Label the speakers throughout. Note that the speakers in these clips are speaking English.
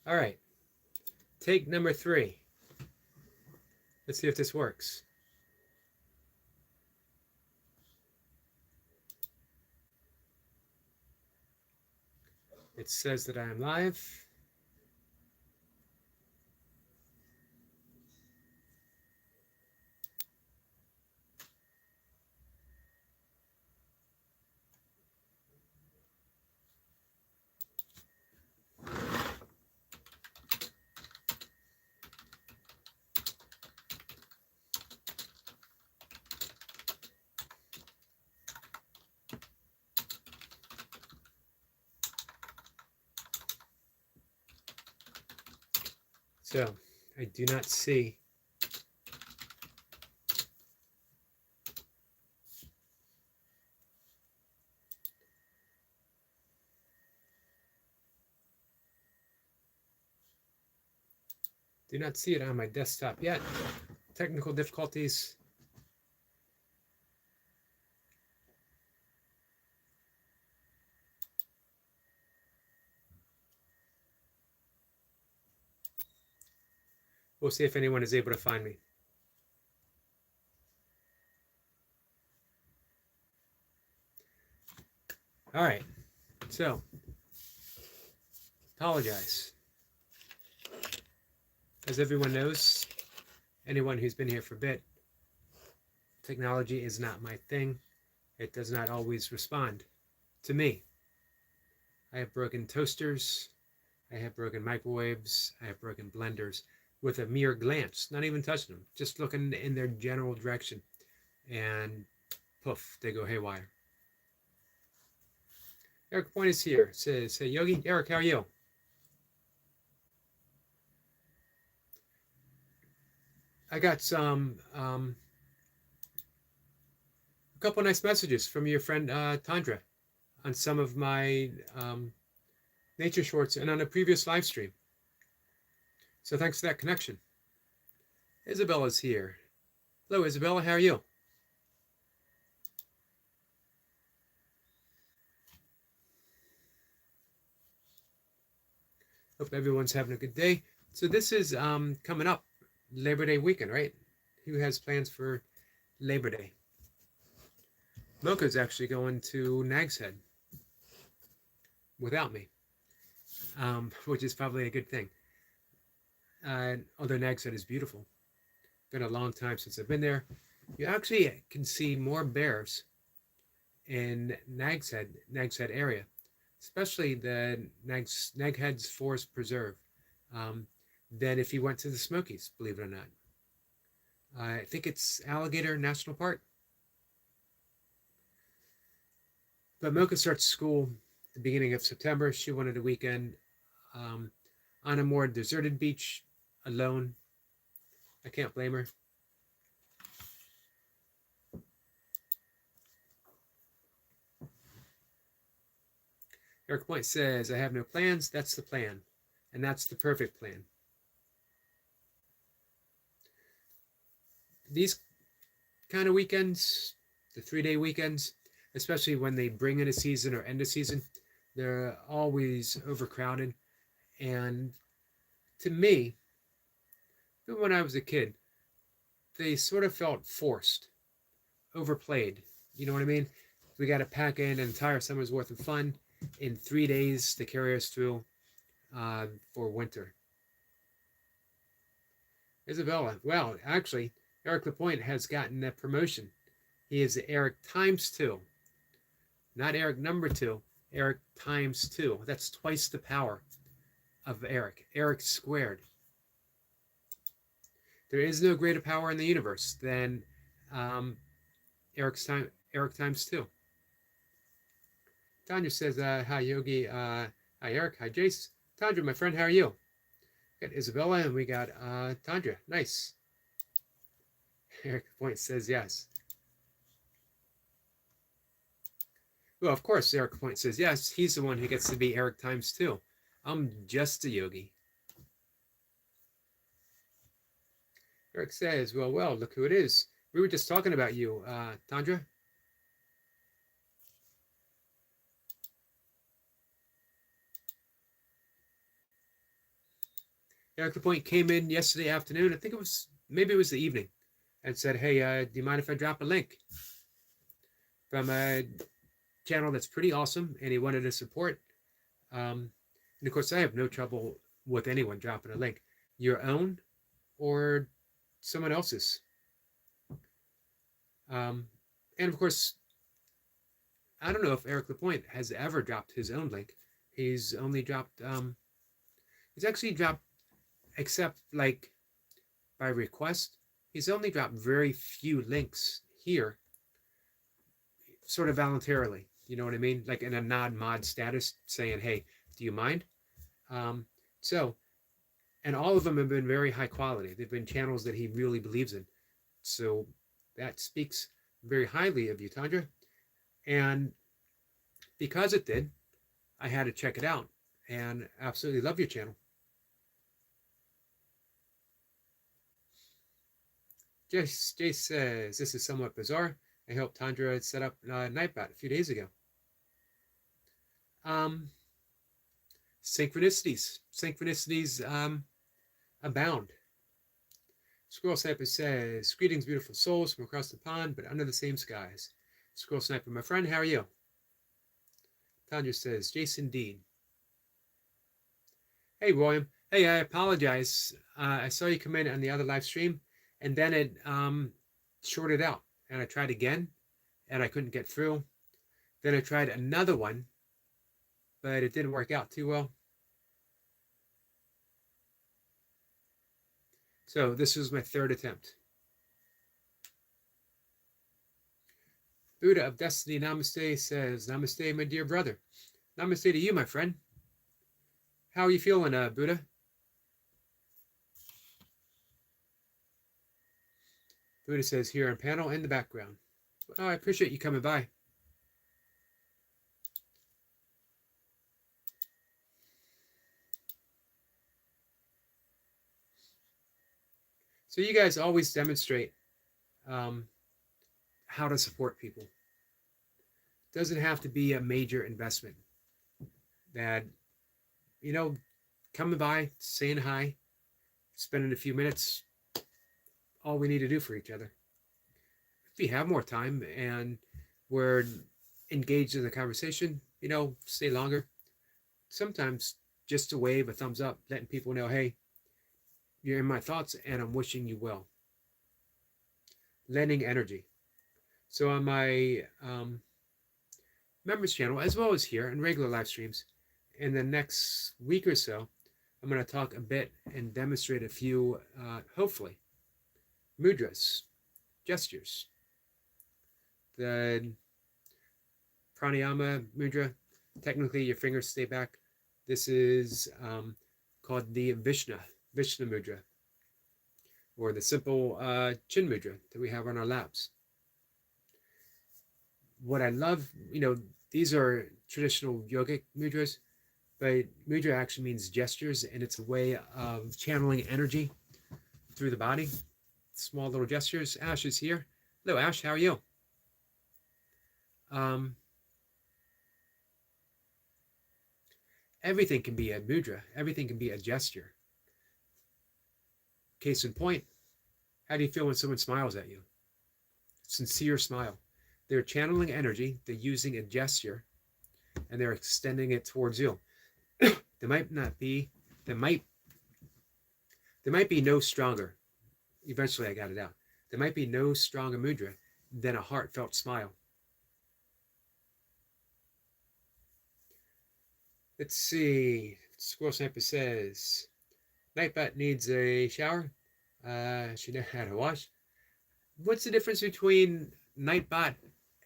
Speaker 1: All right, take number 3. Let's see if this works. It says that I am live. So I do not see it on my desktop yet. Technical difficulties. We'll see if anyone is able to find me. All right, so apologize. As everyone knows, anyone who's been here for a bit, technology is not my thing. It does not always respond to me. I have broken toasters, I have broken microwaves, I have broken blenders with a mere glance, not even touching them, just looking in their general direction, and poof, they go haywire. Eric Point is here. Says, hey, Yogi. Eric, how are you? I got a couple nice messages from your friend Tandra on some of my nature shorts and on a previous live stream. So thanks for that connection. Isabella's here. Hello, Isabella. How are you? Hope everyone's having a good day. So this is coming up, Labor Day weekend, right? Who has plans for Labor Day? Mocha's actually going to Nag's Head without me, which is probably a good thing. Although Nag's Head is beautiful. Been a long time since I've been there. You actually can see more bears in Nag's Head area, especially the Nag Heads Forest Preserve, than if you went to the Smokies, believe it or not. I think it's Alligator National Park. But Mocha starts school at the beginning of September. She wanted a weekend on a more deserted beach alone. I can't blame her. Eric Point says, I have no plans. That's the plan. And that's the perfect plan. These kind of weekends, the 3-day weekends, especially when they bring in a season or end a season, they're always overcrowded. And to me, even when I was a kid, they sort of felt forced, overplayed. You know what I mean? We got to pack in an entire summer's worth of fun in 3 days to carry us through for winter. Isabella, well, actually, Eric Lapointe has gotten a promotion. He is Eric times 2. Not Eric number 2, Eric times 2. That's twice the power of Eric. Eric squared. There is no greater power in the universe than Eric times 2. Tanya says, hi, Yogi. Hi, Eric. Hi, Jace. Tandra, my friend, how are you? We got Isabella and we got Tandra. Nice. Eric Point says yes. Well, of course, Eric Point says yes. He's the one who gets to be Eric times 2. I'm just a yogi. Eric says, well, look who it is. We were just talking about you, Tandra. Eric Lapointe came in yesterday afternoon. I think maybe it was the evening, and said, "Hey, do you mind if I drop a link from a channel that's pretty awesome?" And he wanted to support. And of course, I have no trouble with anyone dropping a link, your own or someone else's. And of course, I don't know if Eric Lapointe has ever dropped his own link. He's only dropped, he's actually dropped, except like by request, he's only dropped very few links here, sort of voluntarily. You know what I mean? Like in a non-mod status, saying, "Hey, do you mind?" So, and all of them have been very high quality. They've been channels that he really believes in. So that speaks very highly of you, Tandra. And because it did, I had to check it out and absolutely love your channel. Jace says, "This is somewhat bizarre. I helped Tandra set up Nightbot a few days ago." Synchronicities abound. Squirrel Sniper says, "Greetings, beautiful souls from across the pond, but under the same skies." Squirrel Sniper, my friend, how are you? Tanya says, "Jason Dean." Hey, William. Hey, I apologize. I saw you come in on the other live stream, and then it shorted out. And I tried again, and I couldn't get through. Then I tried another one, but it didn't work out too well. So this was my third attempt. Buddha of Destiny Namaste says, "Namaste, my dear brother." Namaste to you, my friend. How are you feeling, Buddha? Buddha says, "Here on panel in the background." Oh, I appreciate you coming by. So you guys always demonstrate how to support people. It doesn't have to be a major investment. That, you know, coming by, saying hi, spending a few minutes, all we need to do for each other. If you have more time and we're engaged in the conversation, stay longer. Sometimes just a wave, a thumbs up, letting people know, "Hey, you're in my thoughts and I'm wishing you well." Lending energy. So on my members channel, as well as here in regular live streams, in the next week or so, I'm going to talk a bit and demonstrate a few, hopefully, mudras, gestures. The pranayama mudra, technically your fingers stay back. This is called the Vishnu mudra, or the simple chin mudra that we have on our laps. What I love, these are traditional yogic mudras, but mudra actually means gestures, and it's a way of channeling energy through the body. Small little gestures. Ash is here. Hello, Ash. How are you? Everything can be a mudra. Everything can be a gesture. Case in point, how do you feel when someone smiles at you? Sincere smile. They're channeling energy. They're using a gesture, and they're extending it towards you. There might be no stronger. Eventually, I got it out. There might be no stronger mudra than a heartfelt smile. Let's see. Squirrel Sniper says, "Nightbot needs a shower. She knows how to wash." What's the difference between Nightbot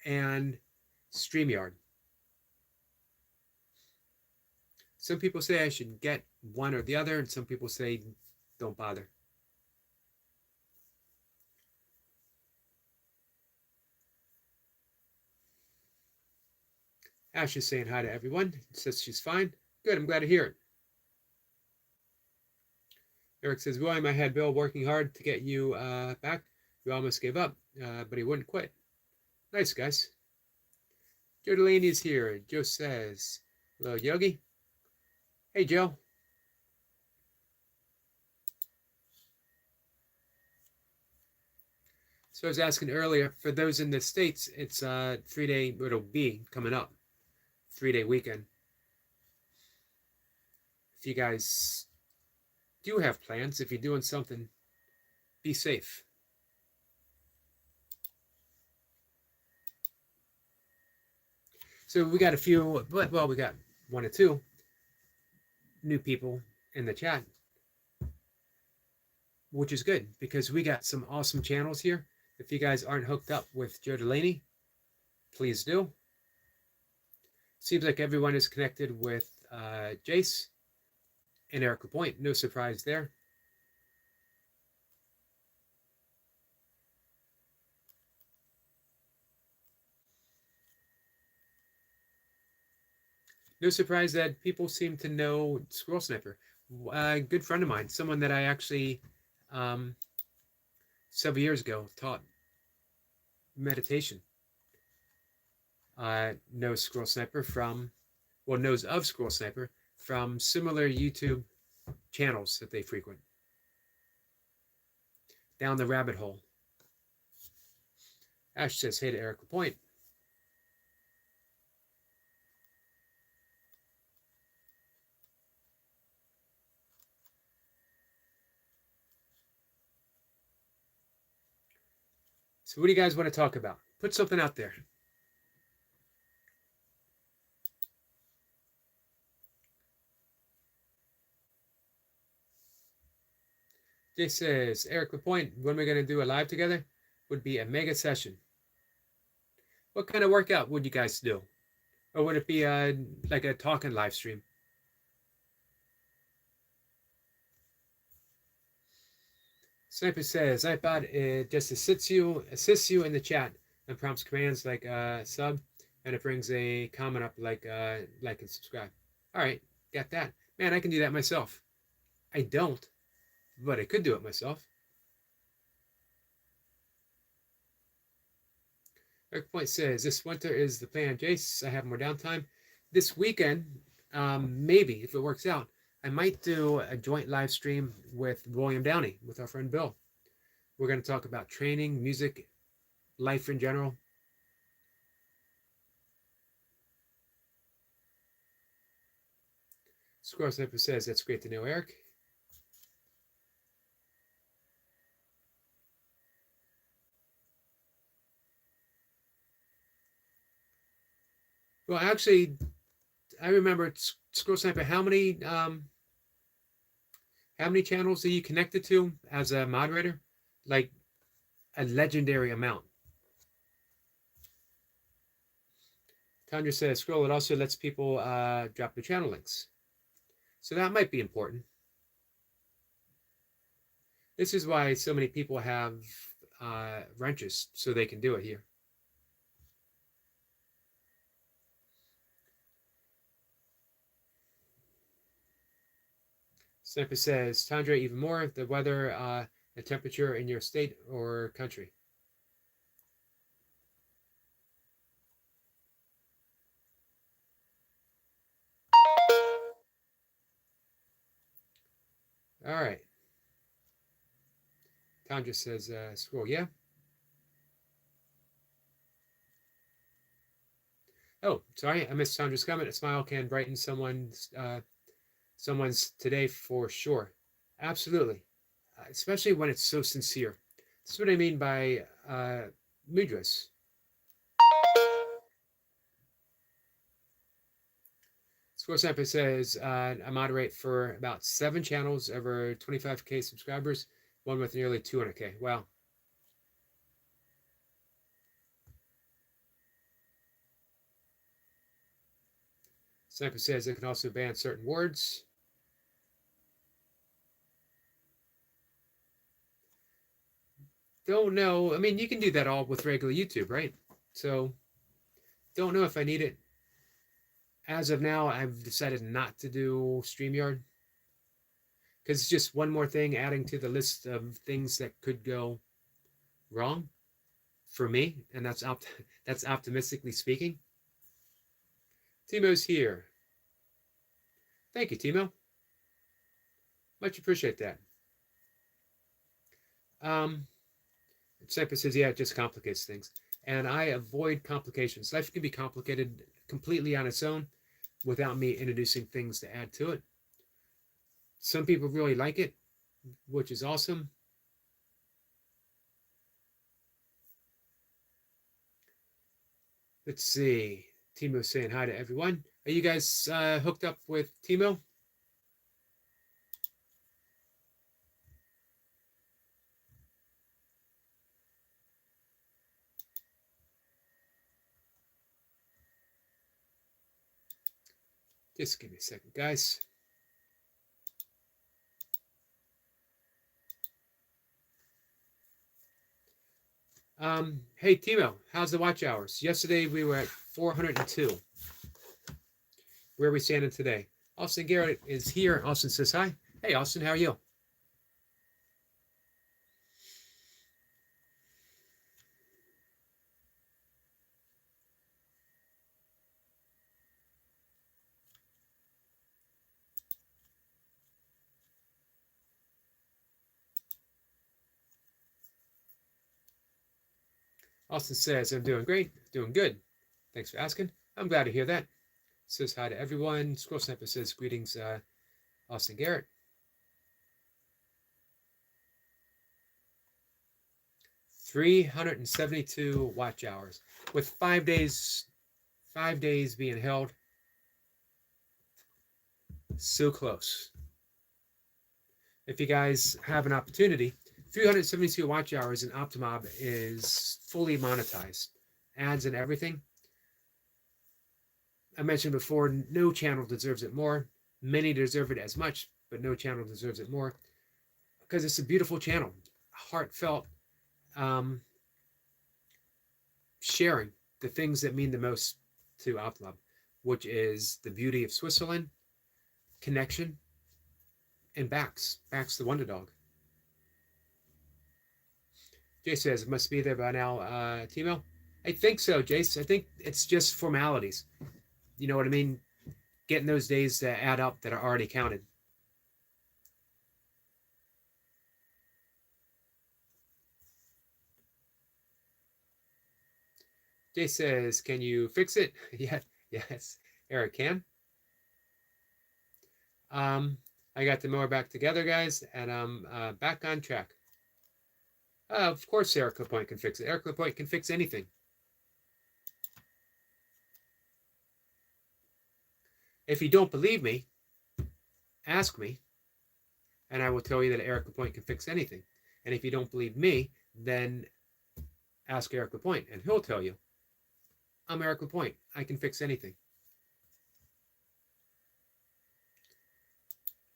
Speaker 1: and StreamYard? Some people say I should get one or the other, and some people say don't bother. Ash is saying hi to everyone. Says she's fine. Good, I'm glad to hear it. Eric says, "William, I had Bill working hard to get you back. You almost gave up, but he wouldn't quit." Nice, guys. Joe Delaney is here. Joe says, "Hello, Yogi." Hey, Joe. So I was asking earlier, for those in the States, it's a 3-day, it'll be coming up, 3-day weekend. If you guys do have plans, if you're doing something, be safe. So we got a few, well, we got one or two new people in the chat, which is good because we got some awesome channels here. If you guys aren't hooked up with Joe Delaney, please do. Seems like everyone is connected with Jace and Eric Lapointe. No surprise there. No surprise that people seem to know Squirrel Sniper. A good friend of mine, someone that I actually several years ago taught meditation, knows Squirrel Sniper from, well, knows of Squirrel Sniper from similar YouTube channels that they frequent. Down the rabbit hole. Ash says, hey to Eric Lapointe. So what do you guys want to talk about? Put something out there. Jay says, Eric Lapointe, when we're going to do a live together would be a mega session. What kind of workout would you guys do? Or would it be like a talking live stream? Sniper says, iPod, it just assists you in the chat and prompts commands like sub, and it brings a comment up like and subscribe. All right, got that. Man, I can do that myself. I don't, but I could do it myself. Eric Point says, this winter is the plan, Jace. I have more downtime. This weekend, maybe, if it works out, I might do a joint live stream with William Downey, with our friend Bill. We're going to talk about training, music, life in general. Squirrel Sniper says, that's great to know, Eric. Well, actually, I remember Squirrel Sniper. How many channels are you connected to as a moderator? Like a legendary amount. Tundra says, scroll. It also lets people drop their channel links. So that might be important. This is why so many people have wrenches, so they can do it here. Sniper says, Tundra, even more, the weather, the temperature in your state or country. All right. Tundra says, scroll, yeah. Oh, sorry, I missed Tandra's comment. A smile can brighten someone's today for sure. Absolutely, especially when it's so sincere. That's what I mean by mudras. Squirrel Sniper says, I moderate for about 7 channels over 25K subscribers, one with nearly 200K. Wow. Sniper says it can also ban certain words. Don't know. I mean, you can do that all with regular YouTube, right? So, don't know if I need it. As of now, I've decided not to do StreamYard because it's just one more thing adding to the list of things that could go wrong for me, and that's optimistically speaking. Timo's here. Thank you, Timo. Much appreciate that. Sniper says, yeah, it just complicates things. And I avoid complications. Life can be complicated completely on its own without me introducing things to add to it. Some people really like it, which is awesome. Let's see. Timo saying hi to everyone. Are you guys hooked up with Timo? Just give me a second, guys. Hey, Timo, how's the watch hours? Yesterday we were at 402. Where are we standing today? Austin Garrett is here. Austin says hi. Hey, Austin, how are you? Austin says, I'm doing great, doing good. Thanks for asking. I'm glad to hear that. Says hi to everyone. Scroll Sniper says, greetings, Austin Garrett. 372 watch hours with 5 days being held. So close. If you guys have an opportunity, 372 watch hours in Optimob is fully monetized. Ads and everything. I mentioned before, no channel deserves it more. Many deserve it as much, but no channel deserves it more. Because it's a beautiful channel. Heartfelt sharing the things that mean the most to Optimob, which is the beauty of Switzerland, connection, and Bax. Bax the Wonder Dog. Jay says, it must be there by now, Timo. I think so, Jace. I think it's just formalities. You know what I mean? Getting those days to add up that are already counted. Jay says, can you fix it? Yeah, yes, Eric can. I got the mower back together, guys, and I'm back on track. Of course, Eric Lapointe can fix it. Eric Lapointe can fix anything. If you don't believe me, ask me, and I will tell you that Eric Lapointe can fix anything. And if you don't believe me, then ask Eric Lapointe, and he'll tell you, I'm Eric Lapointe. I can fix anything.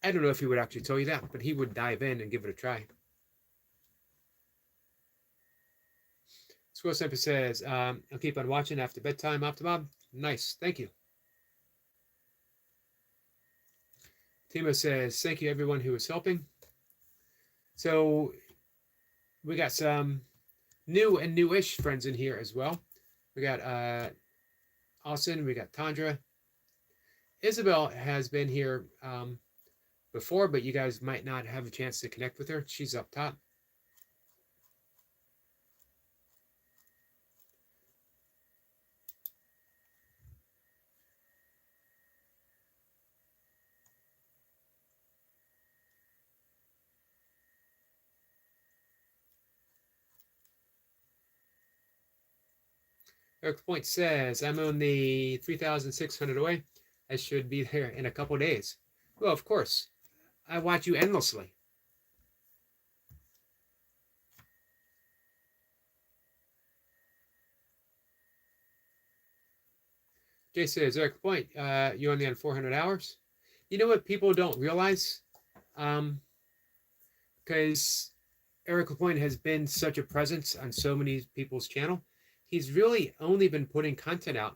Speaker 1: I don't know if he would actually tell you that, but he would dive in and give it a try. Squirrel Sniper says, I'll keep on watching after bedtime, Optimob. Nice. Thank you. Timo says, thank you everyone who is helping. So we got some new and newish friends in here as well. We got Austin, we got Tandra. Isabel has been here before, but you guys might not have a chance to connect with her. She's up top. Eric Point says, I'm only 3,600 away. I should be there in a couple days. Well, of course. I watch you endlessly. Jay says, Eric Point, you only on 400 hours? You know what people don't realize? Because Eric Lapointe has been such a presence on so many people's channel. He's really only been putting content out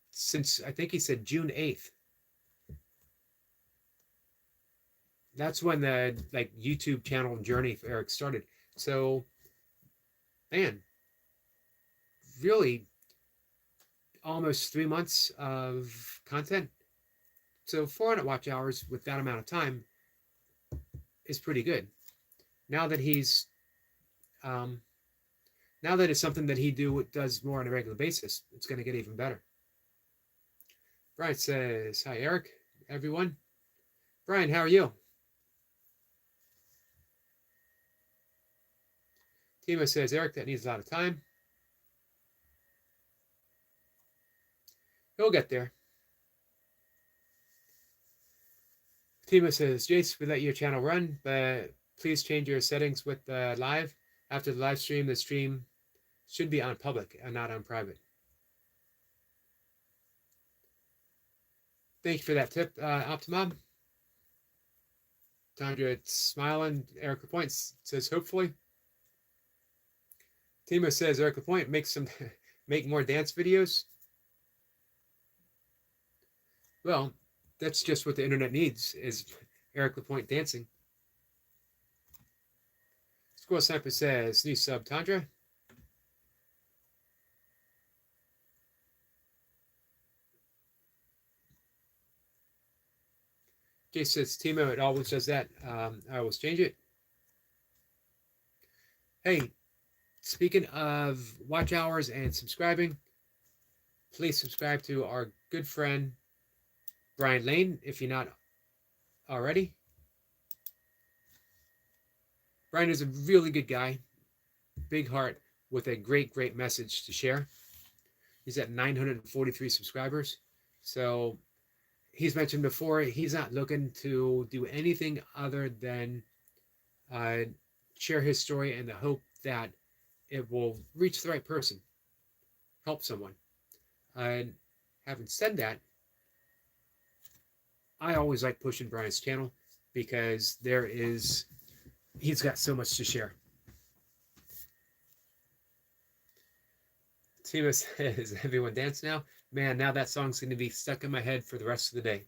Speaker 1: since, I think he said June 8th. That's when the YouTube channel journey for Eric started. So, man, really almost 3 months of content. So 400 watch hours with that amount of time is pretty good. Now that he's Now that it's something that he does more on a regular basis, it's going to get even better. Brian says, hi, Eric, everyone. Brian, how are you? Timo says, Eric, that needs a lot of time. He'll get there. Timo says, Jace, we let your channel run, but please change your settings with the live. After the live stream, the stream should be on public and not on private. Thank you for that tip, Optimum. Tandra, it's smiling. Eric Lapointe says, hopefully. Timo says, Eric Lapointe, make more dance videos. Well, that's just what the internet needs, is Eric Lapointe dancing. Squirrel Sniper says, new sub, Tandra. Jay says, Timo, it always does that. I always change it. Hey, speaking of watch hours and subscribing, please subscribe to our good friend, Brian Lane, if you're not already. Brian is a really good guy, big heart, with a great, great message to share. He's at 943 subscribers. So he's mentioned before, he's not looking to do anything other than share his story in the hope that it will reach the right person, help someone. And having said that, I always like pushing Brian's channel because he's got so much to share. Timo says, everyone dance now? Man, now that song's going to be stuck in my head for the rest of the day.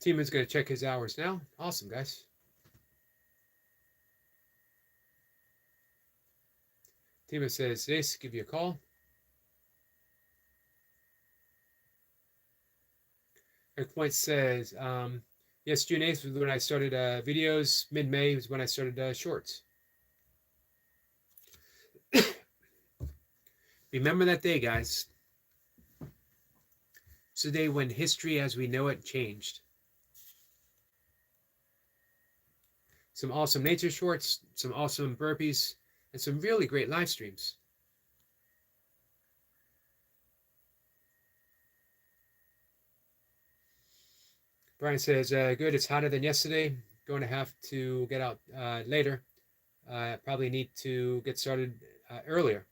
Speaker 1: Timo's going to check his hours now. Awesome, guys. Timo says, Ace, give you a call. Eric Point says, yes, June 8th was when I started videos. Mid-May was when I started shorts. Remember that day, guys. It's the day when history as we know it changed. Some awesome nature shorts, some awesome burpees, and some really great live streams. Brian says, good, it's hotter than yesterday. Going to have to get out later. Probably need to get started earlier.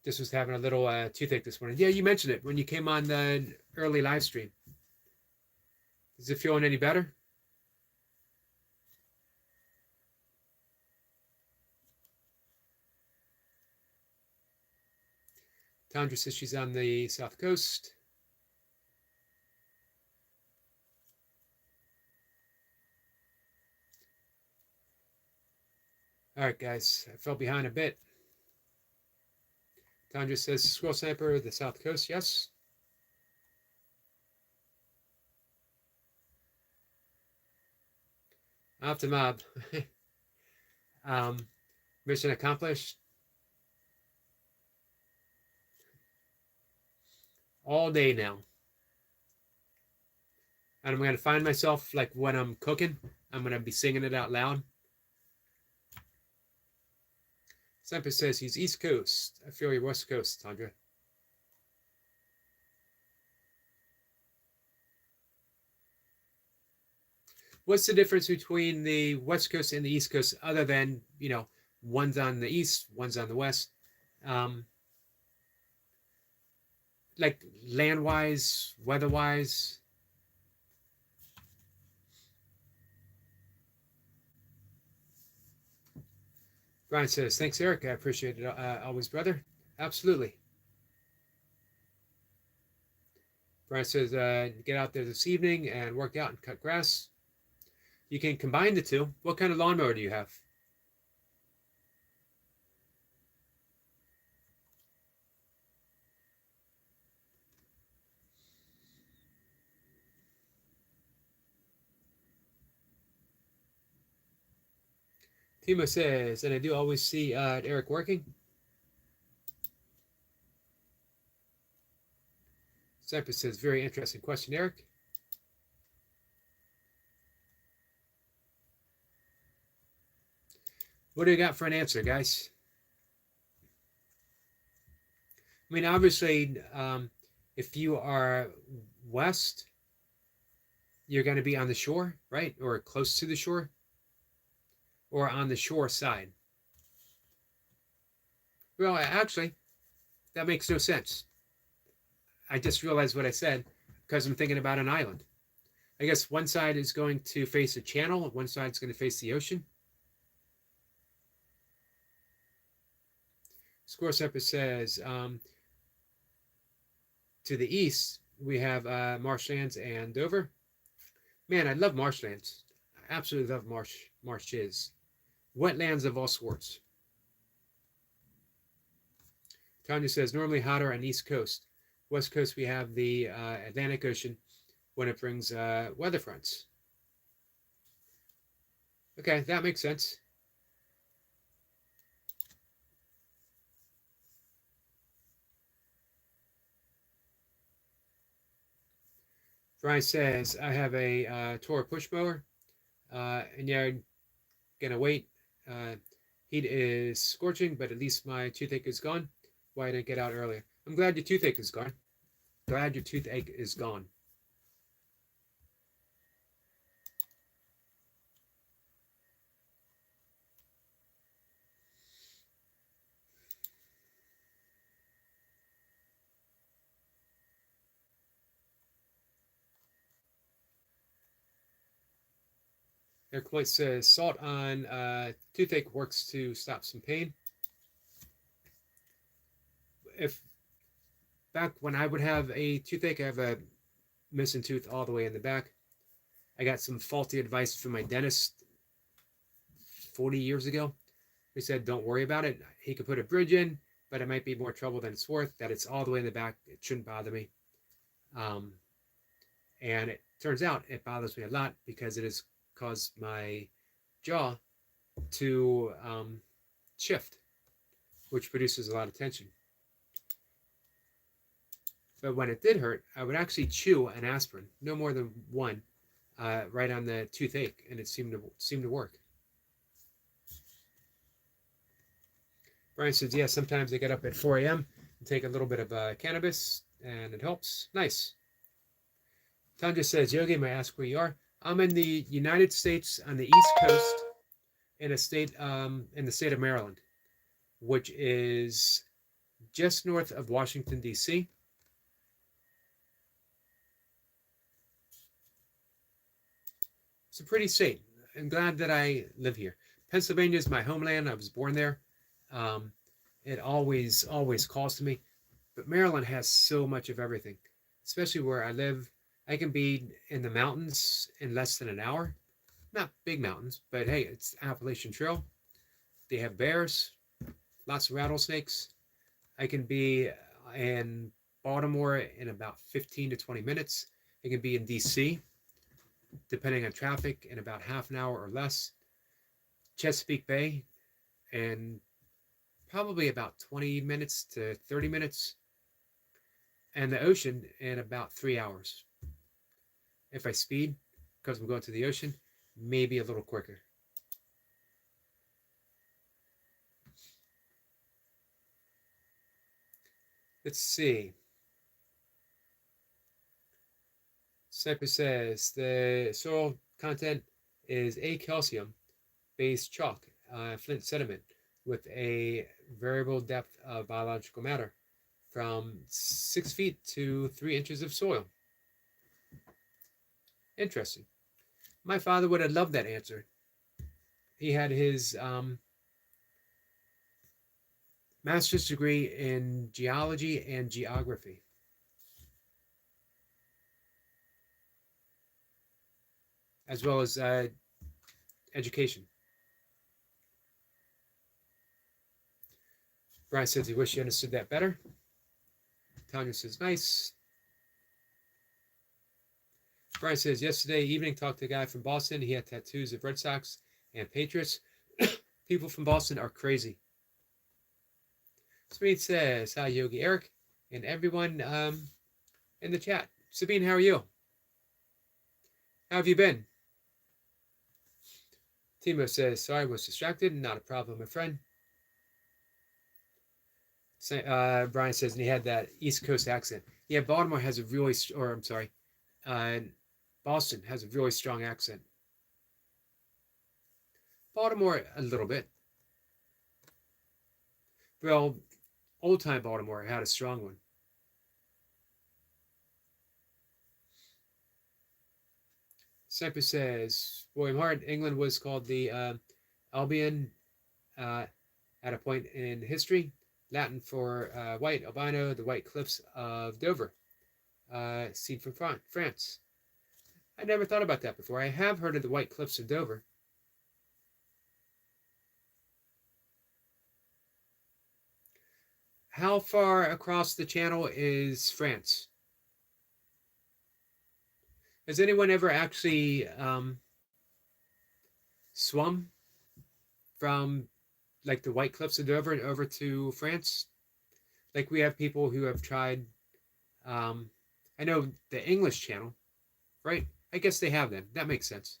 Speaker 1: Just was having a little toothache this morning. Yeah, you mentioned it when you came on the early live stream. Is it feeling any better? Tandra says she's on the South Coast. All right, guys, I fell behind a bit. Tandra says, Squirrel Sniper, the South Coast, yes. Optimob. Mission accomplished. All day now. And I'm going to find myself, like when I'm cooking, I'm going to be singing it out loud. Sniper says he's East Coast. I feel you're West Coast, Tandra. What's the difference between the West Coast and the East Coast other than, one's on the East, one's on the West? Like land-wise, weather-wise? Brian says, thanks, Eric. I appreciate it always, brother. Absolutely. Brian says, get out there this evening and work out and cut grass. You can combine the two. What kind of lawnmower do you have? Timo says, and I do always see Eric working. Cypress says, very interesting question, Eric. What do you got for an answer, guys? I mean, obviously, if you are west, you're going to be on the shore, right? Or close to the shore, or on the shore side. Well, actually, that makes no sense. I just realized what I said because I'm thinking about an island. I guess one side is going to face a channel, one side is going to face the ocean. Scoresepper says, to the east, we have marshlands and Dover. Man, I love marshlands. I absolutely love marshes. Wetlands of all sorts. Tanya says, normally hotter on East Coast. West Coast, we have the Atlantic Ocean when it brings weather fronts. Okay, that makes sense. Brian says, I have a Toro push mower, and yeah, I'm gonna wait. Heat is scorching, but at least my toothache is gone. Why didn't I get out earlier? I'm glad your toothache is gone. Glad your toothache is gone. Eric White says, salt on toothache works to stop some pain. If back when I would have a toothache, I have a missing tooth all the way in the back. I got some faulty advice from my dentist 40 years ago. He said, don't worry about it. He could put a bridge in, but it might be more trouble than it's worth. That it's all the way in the back. It shouldn't bother me. And it turns out it bothers me a lot because it has caused my jaw to shift, which produces a lot of tension. But when it did hurt, I would actually chew an aspirin, no more than one, right on the toothache, and it seemed to work. Brian says, yeah, sometimes I get up at 4 a.m. and take a little bit of cannabis, and it helps. Nice. Tanja says, Yogi, may I ask where you are? I'm in the United States on the East Coast in the state of Maryland, which is just north of Washington, D.C. It's a pretty state. I'm glad that I live here. Pennsylvania is my homeland. I was born there. It always calls to me. But Maryland has so much of everything, especially where I live. I can be in the mountains in less than an hour. Not big mountains, but hey, it's Appalachian Trail. They have bears, lots of rattlesnakes. I can be in Baltimore in about 15 to 20 minutes. I can be in DC, depending on traffic, in about half an hour or less. Chesapeake Bay in probably about 20 minutes to 30 minutes. And the ocean in about 3 hours. If I speed, because I'm going to the ocean, maybe a little quicker. Let's see. Sniper says the soil content is a calcium-based chalk, flint sediment, with a variable depth of biological matter from 6 feet to 3 inches of soil. Interesting. My father would have loved that answer. He had his master's degree in geology and geography. As well as education. Brian says he wished he understood that better. Tanya says, nice. Brian says, yesterday evening talked to a guy from Boston. He had tattoos of Red Sox and Patriots. People from Boston are crazy. Sabine says, hi, Yogi Eric, and everyone in the chat. Sabine, how are you? How have you been? Timo says, sorry, I was distracted. Not a problem, my friend. Brian says, and he had that East Coast accent. Yeah, Baltimore has a really, or I'm sorry, Boston has a really strong accent. Baltimore, a little bit. Well, old time Baltimore had a strong one. Sniper says, William Hart, England was called the Albion at a point in history. Latin for white, albino, the white cliffs of Dover. Seen from France. I never thought about that before. I have heard of the white cliffs of Dover. How far across the channel is France? Has anyone ever actually swum from like the White Cliffs of Dover and over to France? Like we have people who have tried. I know the English Channel, right? I guess they have then. That makes sense.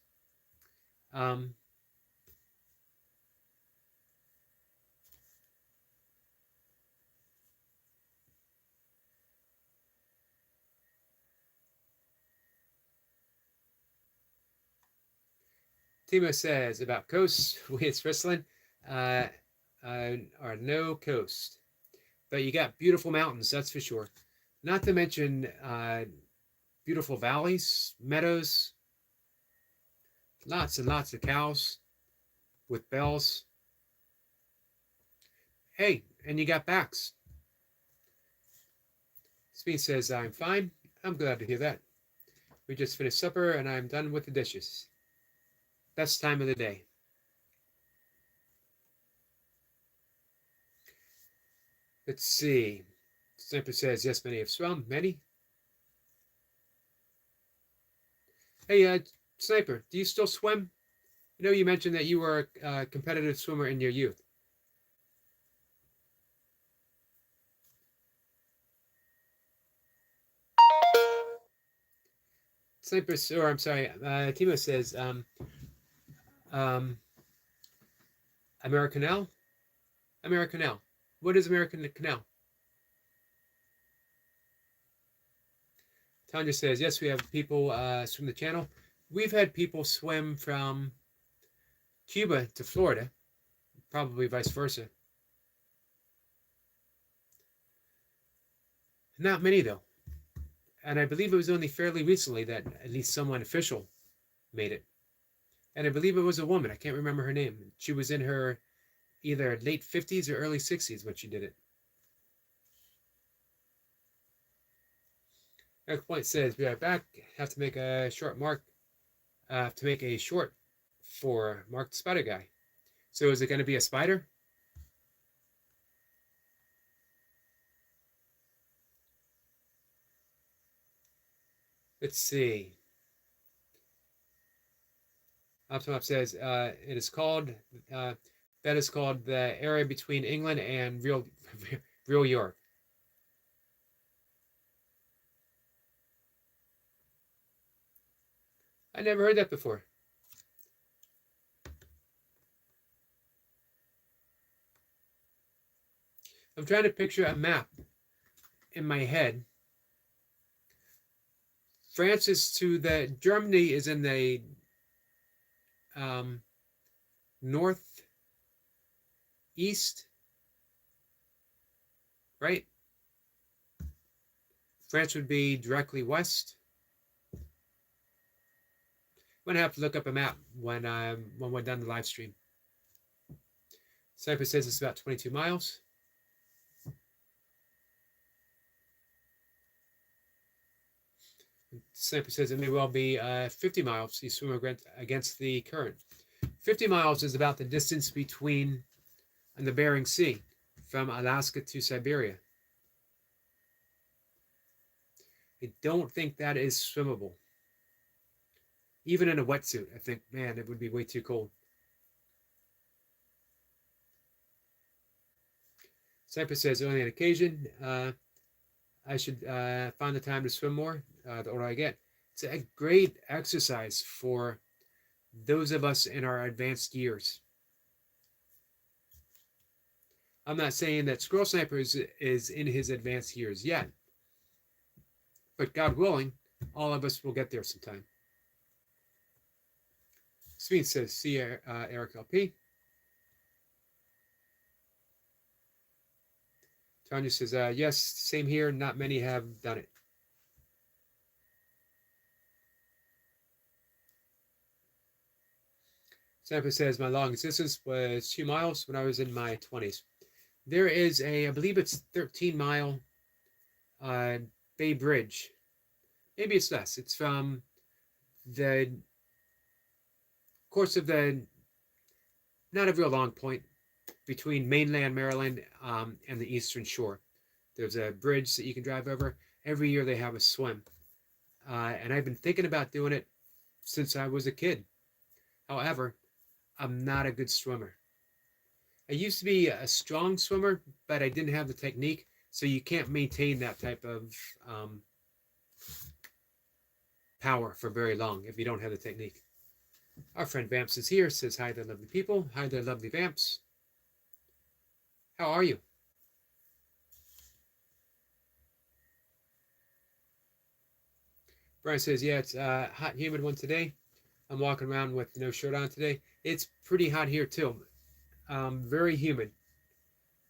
Speaker 1: Timo says about coasts, we in Switzerland are no coast, but you got beautiful mountains, that's for sure. Not to mention beautiful valleys, meadows, lots and lots of cows with bells. Hey, and you got backs. Speed says, I'm fine. I'm glad to hear that. We just finished supper and I'm done with the dishes. Best time of the day. Let's see. Sniper says, yes, many have swum. Many? Hey, Sniper, do you still swim? I know you mentioned that you were a competitive swimmer in your youth. Sniper, or I'm sorry, Timo says, Americanal? Americanal. What is American Canal? Tanya says, yes, we have people swim the channel. We've had people swim from Cuba to Florida, probably vice versa. Not many, though. And I believe it was only fairly recently that at least someone official made it. And I believe it was a woman. I can't remember her name. She was in her either late 50s or early 60s when she did it. Next point says, be right back. Have to make a short mark. Have to make a short for Mark the Spider Guy. So is it going to be a spider? Let's see. Optimop says it is called that is called the area between England and real York. I never heard that before. I'm trying to picture a map in my head. France is to the Germany is in the north east, right? France would be directly west. I'm gonna have to look up a map when we're done the live stream. Sniper says it's about 22 miles. Sniper says it may well be 50 miles. You swim against the current. 50 miles is about the distance between the Bering Sea from Alaska to Siberia. I don't think that is swimmable. Even in a wetsuit, I think, man, it would be way too cold. Cypress says, only on occasion. I should find the time to swim more the older I get. It's a great exercise for those of us in our advanced years. I'm not saying that Squirrel Sniper is in his advanced years yet, but God willing, all of us will get there sometime. Smith says, see Eric LP. Tanya says, yes, same here. Not many have done it. Sampa says, my long distance was 2 miles when I was in my 20s. There is I believe it's 13-mile Bay Bridge. Maybe it's less. It's from the course of not a real long point, between mainland Maryland and the Eastern Shore. There's a bridge that you can drive over. Every year they have a swim. And I've been thinking about doing it since I was a kid. However, I'm not a good swimmer. I used to be a strong swimmer, but I didn't have the technique, so you can't maintain that type of power for very long if you don't have the technique. Our friend Vamps is here, says hi there, lovely people. Hi there, lovely Vamps. How are you? Brian says, yeah, it's a hot, humid one today. I'm walking around with no shirt on today. It's pretty hot here too. Very humid.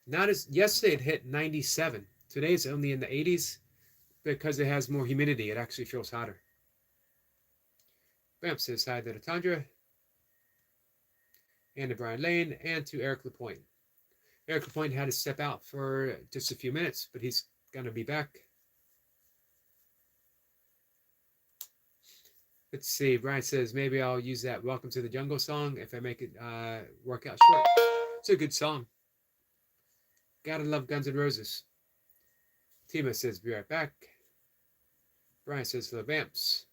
Speaker 1: Not as yesterday it hit 97. Today it's only in the 80s because it has more humidity. It actually feels hotter. Vamp says hi there to Tandra and to Brian Lane and to Eric Lapointe. Eric Lapointe had to step out for just a few minutes, but he's going to be back. Let's see. Brian says, maybe I'll use that Welcome to the Jungle song if I make it work out short. It's a good song. Gotta love Guns N' Roses. Tima says, be right back. Brian says, hello, Vamps.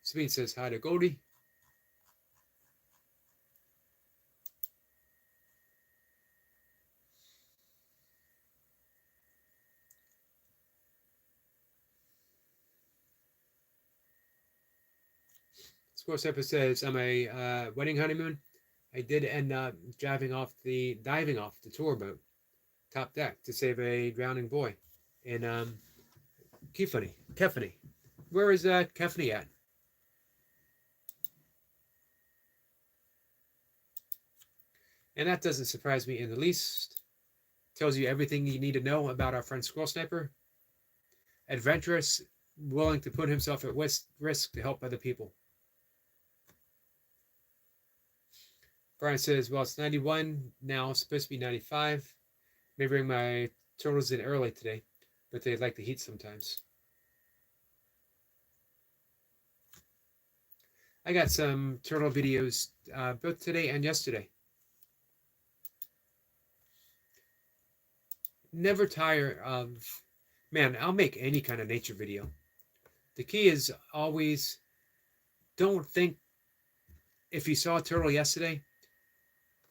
Speaker 1: Sabine says, hi to Goldie. Score Sepper says, I'm a wedding honeymoon. I did end up diving off the tour boat, top deck, to save a drowning boy in Kefani. Where is Kefani at? And that doesn't surprise me in the least. Tells you everything you need to know about our friend Squirrel Sniper. Adventurous, willing to put himself at risk to help other people. Brian says, well, it's 91 now, it's supposed to be 95. May bring my turtles in early today, but they like the heat sometimes. I got some turtle videos both today and yesterday. Never tire of, man, I'll make any kind of nature video. The key is always, don't think, if you saw a turtle yesterday,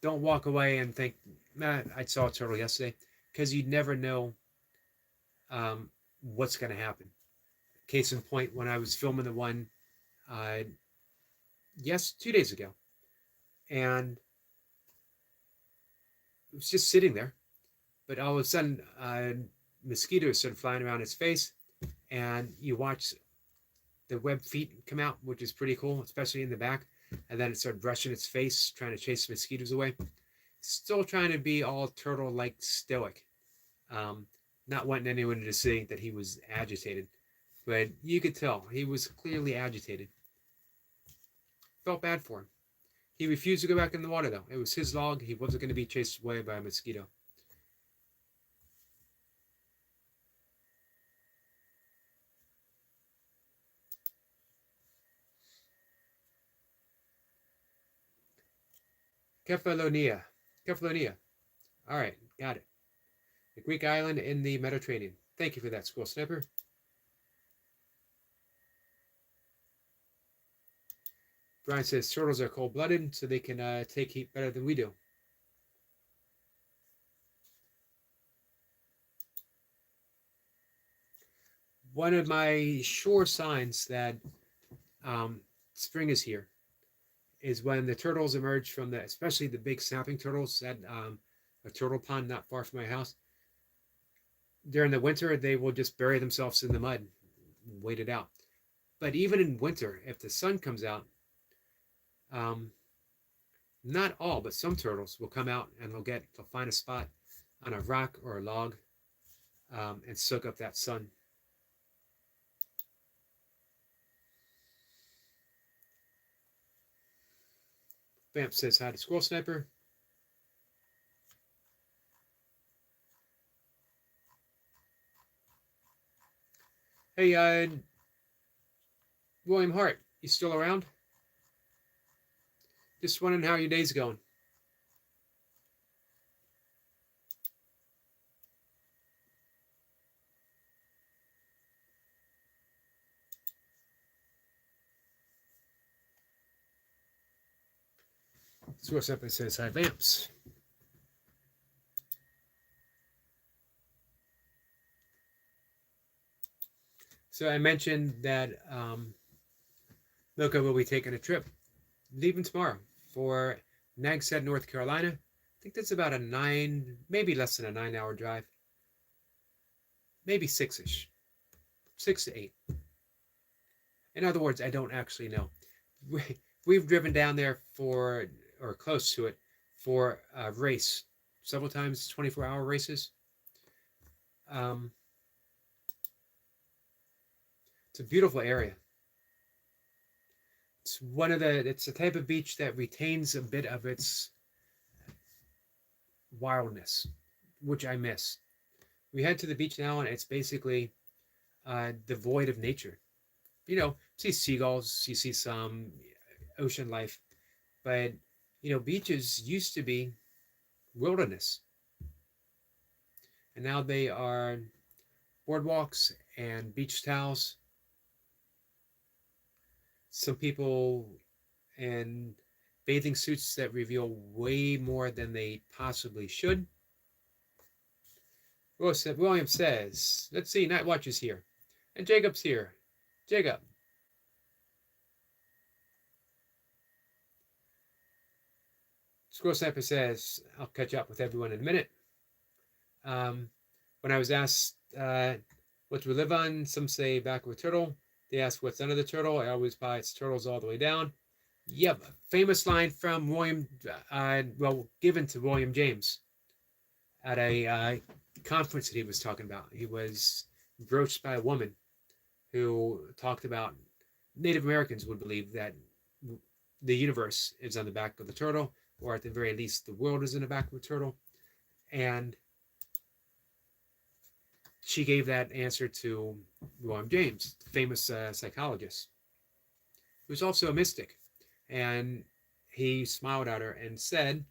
Speaker 1: don't walk away and think, man, I saw a turtle yesterday, because you never know what's going to happen. Case in point, when I was filming the one 2 days ago, and it was just sitting there, but all of a sudden mosquitoes started flying around its face, and you watch the web feet come out, which is pretty cool, especially in the back, and then it started brushing its face, trying to chase mosquitoes away. Still trying to be all turtle-like stoic, not wanting anyone to see that he was agitated, but you could tell he was clearly agitated. Felt bad for him. He refused to go back in the water, though. It was his log. He wasn't going to be chased away by a mosquito. Kefalonia. All right, got it. The Greek island in the Mediterranean. Thank you for that, Squirrel Sniper. Brian says turtles are cold-blooded, so they can take heat better than we do. one of my sure signs that spring is here is when the turtles emerge from the, especially the big snapping turtles at a turtle pond not far from my house. During the winter, they will just bury themselves in the mud, and wait it out. But even in winter, if the sun comes out, um, not all, but some turtles will come out and they'll find a spot on a rock or a log and soak up that sun. Vamp says hi to Squirrel Sniper. Hey, William Hart, you still around? Just wondering how your day's going. Squirrel Sniper says hi, Vamps. So I mentioned that Milka will be taking a trip, leaving tomorrow for Nags Head, North Carolina. I think that's about a 9, maybe less than a 9-hour drive. Maybe 6-ish. 6 to 8. In other words, I don't actually know. We've driven down there for, or close to it, for a race several times, 24-hour races. It's a beautiful area. It's a type of beach that retains a bit of its wildness, which I miss. We head to the beach now, and it's basically devoid of nature. You know, see seagulls, you see some ocean life, but beaches used to be wilderness, and now they are boardwalks and beach towels. Some people in bathing suits that reveal way more than they possibly should. William says, let's see, Night Watch is here. And Jacob's here. Jacob. Squirrel Sniper says, I'll catch up with everyone in a minute. When I was asked what to live on, some say back of a turtle. They ask what's under the turtle. I always buy its turtles all the way down. Yep, famous line from William, given to William James at a conference that he was talking about. He was broached by a woman who talked about Native Americans would believe that the universe is on the back of the turtle, or at the very least, the world is in the back of a turtle. And she gave that answer to William James, the famous psychologist, who was also a mystic. And he smiled at her and said,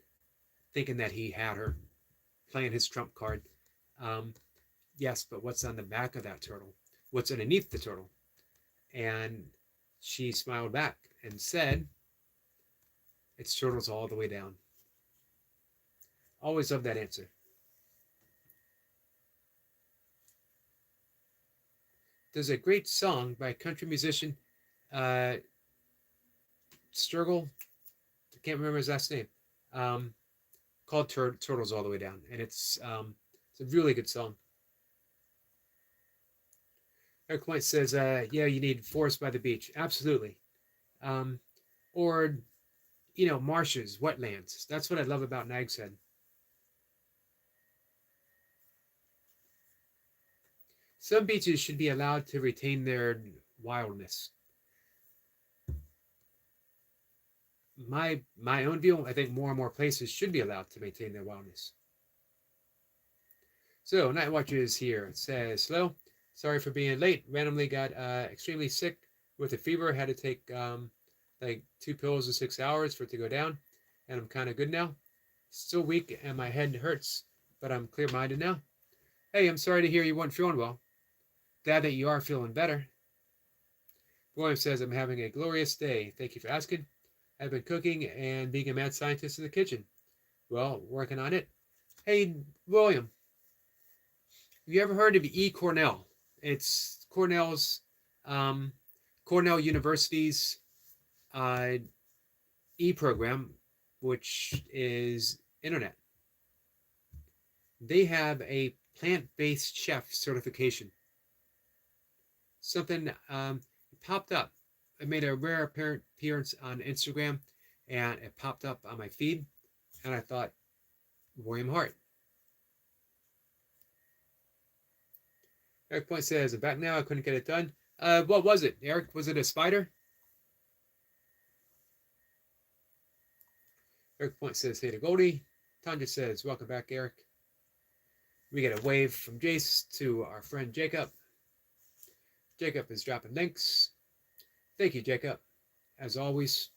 Speaker 1: thinking that he had her, playing his trump card, yes, but what's on the back of that turtle? What's underneath the turtle? And she smiled back and said, it's turtles all the way down. Always love that answer. There's a great song by a country musician, Sturgill. I can't remember his last name. Called "Turtles All the Way Down," and it's a really good song. Eric White says, "Yeah, you need forest by the beach, absolutely, or marshes, wetlands. That's what I love about Nags Head." Some beaches should be allowed to retain their wildness. My own view, I think more and more places should be allowed to maintain their wildness. So, Night Watcher is here. It says, hello, sorry for being late. Randomly got extremely sick with a fever. Had to take like 2 pills in 6 hours for it to go down. And I'm kind of good now. Still weak and my head hurts, but I'm clear-minded now. Hey, I'm sorry to hear you weren't feeling well. Glad that you are feeling better. William says, I'm having a glorious day. Thank you for asking. I've been cooking and being a mad scientist in the kitchen. Well, working on it. Hey, William, have you ever heard of E. Cornell? It's Cornell's Cornell University's uh, e-program, which is internet. They have a plant-based chef certification. Something popped up. I made a rare appearance on Instagram, and it popped up on my feed, and I thought, William Hart. Eric Point says, I'm back now. I couldn't get it done. What was it, Eric? Was it a spider? Eric Point says, hey to Goldie. Tanya says, welcome back, Eric. We get a wave from Jace to our friend Jacob. Jacob is dropping links. Thank you, Jacob. As always.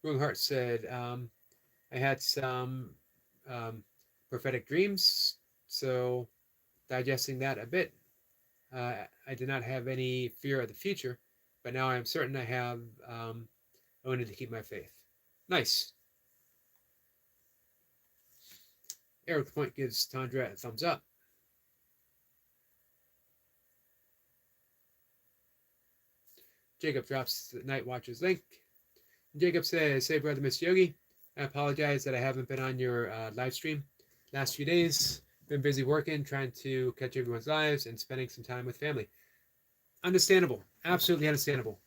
Speaker 1: William Hart said, I had some prophetic dreams, so digesting that a bit. I did not have any fear of the future, but now I am certain I wanted to keep my faith. Nice. Eric Point gives Tandra a thumbs up. Jacob drops the Night Watchers link. Jacob says, hey, brother, Miss Yogi. I apologize that I haven't been on your live stream last few days. Been busy working, trying to catch everyone's lives and spending some time with family. Understandable. Absolutely understandable.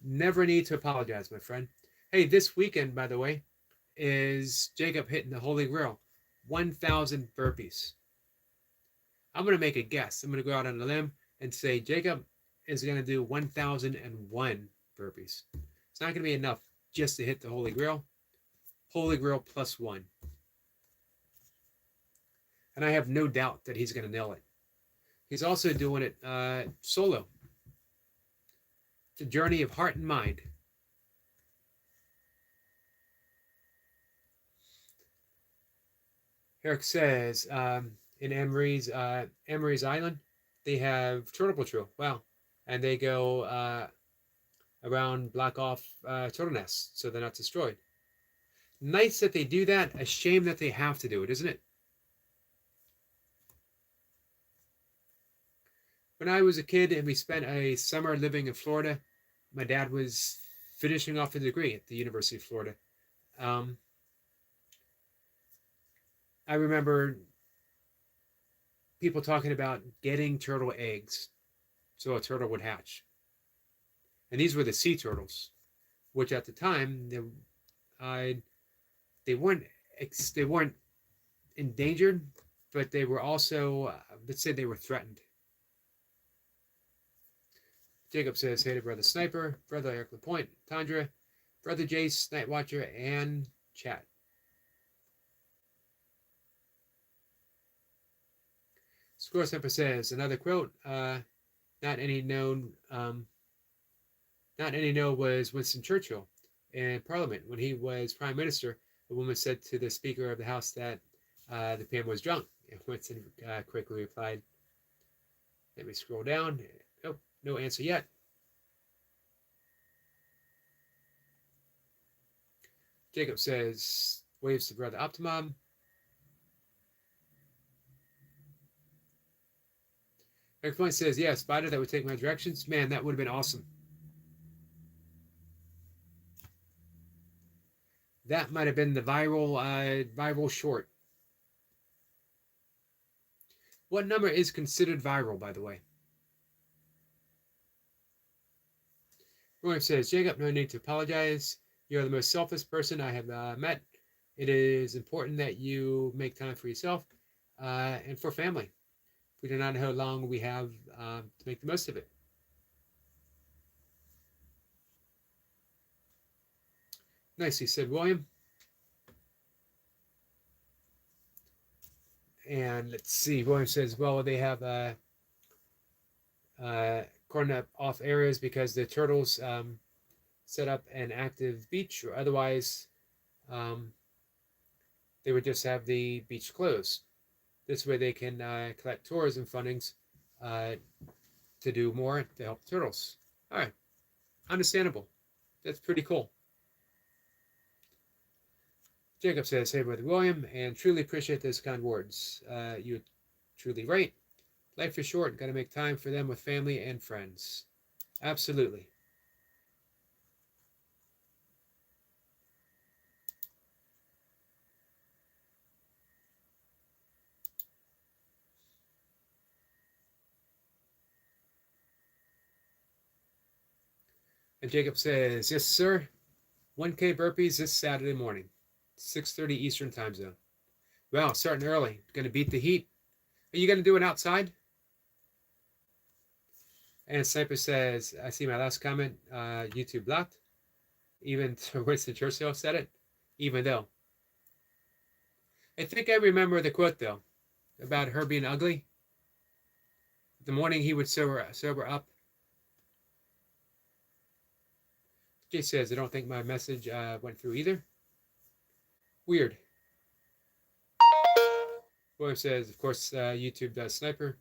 Speaker 1: Never need to apologize, my friend. Hey, this weekend, by the way, is Jacob hitting the Holy Grail. 1,000 burpees. I'm going to make a guess. I'm going to go out on a limb and say Jacob is going to do 1,001 burpees. It's not going to be enough just to hit the Holy Grail. Holy Grail plus one. And I have no doubt that he's going to nail it. He's also doing it solo. It's a journey of heart and mind. Eric says, in Emery's Island, they have turtle patrol. Wow. And they go around, block off turtle nests so they're not destroyed. Nice that they do that. A shame that they have to do it, isn't it? When I was a kid and we spent a summer living in Florida, my dad was finishing off a degree at the University of Florida. I remember people talking about getting turtle eggs so a turtle would hatch. And these were the sea turtles, which at the time they weren't endangered, but they were also, let's say, they were threatened. Jacob says, hey to Brother Sniper, Brother Eric LaPointe, Tandra, Brother Jace, Night Watcher, and chat. Score Sniper says, another quote, not any know was Winston Churchill in Parliament. When he was Prime Minister, a woman said to the Speaker of the House that the PM was drunk. And Winston quickly replied, let me scroll down. Nope, no answer yet. Jacob says, waves to Brother Optimum. Eric Point says, yeah, spider that would take my directions. Man, that would have been awesome. That might have been the viral short. What number is considered viral, by the way? Roy says, Jacob, no need to apologize. You're the most selfless person I have met. It is important that you make time for yourself and for family. We do not know how long we have to make the most of it. Nicely said, William. And let's see, William says, well, they have cordoned off areas because the turtles set up an active beach, or otherwise they would just have the beach closed. This way they can collect tourism fundings to do more to help the turtles. All right, understandable. That's pretty cool. Jacob says, hey, Brother William, and truly appreciate those kind words. You're truly right. Life is short. Got to make time for them with family and friends. Absolutely. And Jacob says, yes, sir. 1K burpees this Saturday morning, 6:30 Eastern time zone. Wow, starting early. Going to beat the heat. Are you going to do it outside? And Sniper says, I see my last comment. YouTube blocked. Even Winston Churchill said it. Even though. I think I remember the quote, though, about her being ugly. The morning he would sober up. Jay says, I don't think my message went through either. Weird. William says, of course, YouTube does Sniper.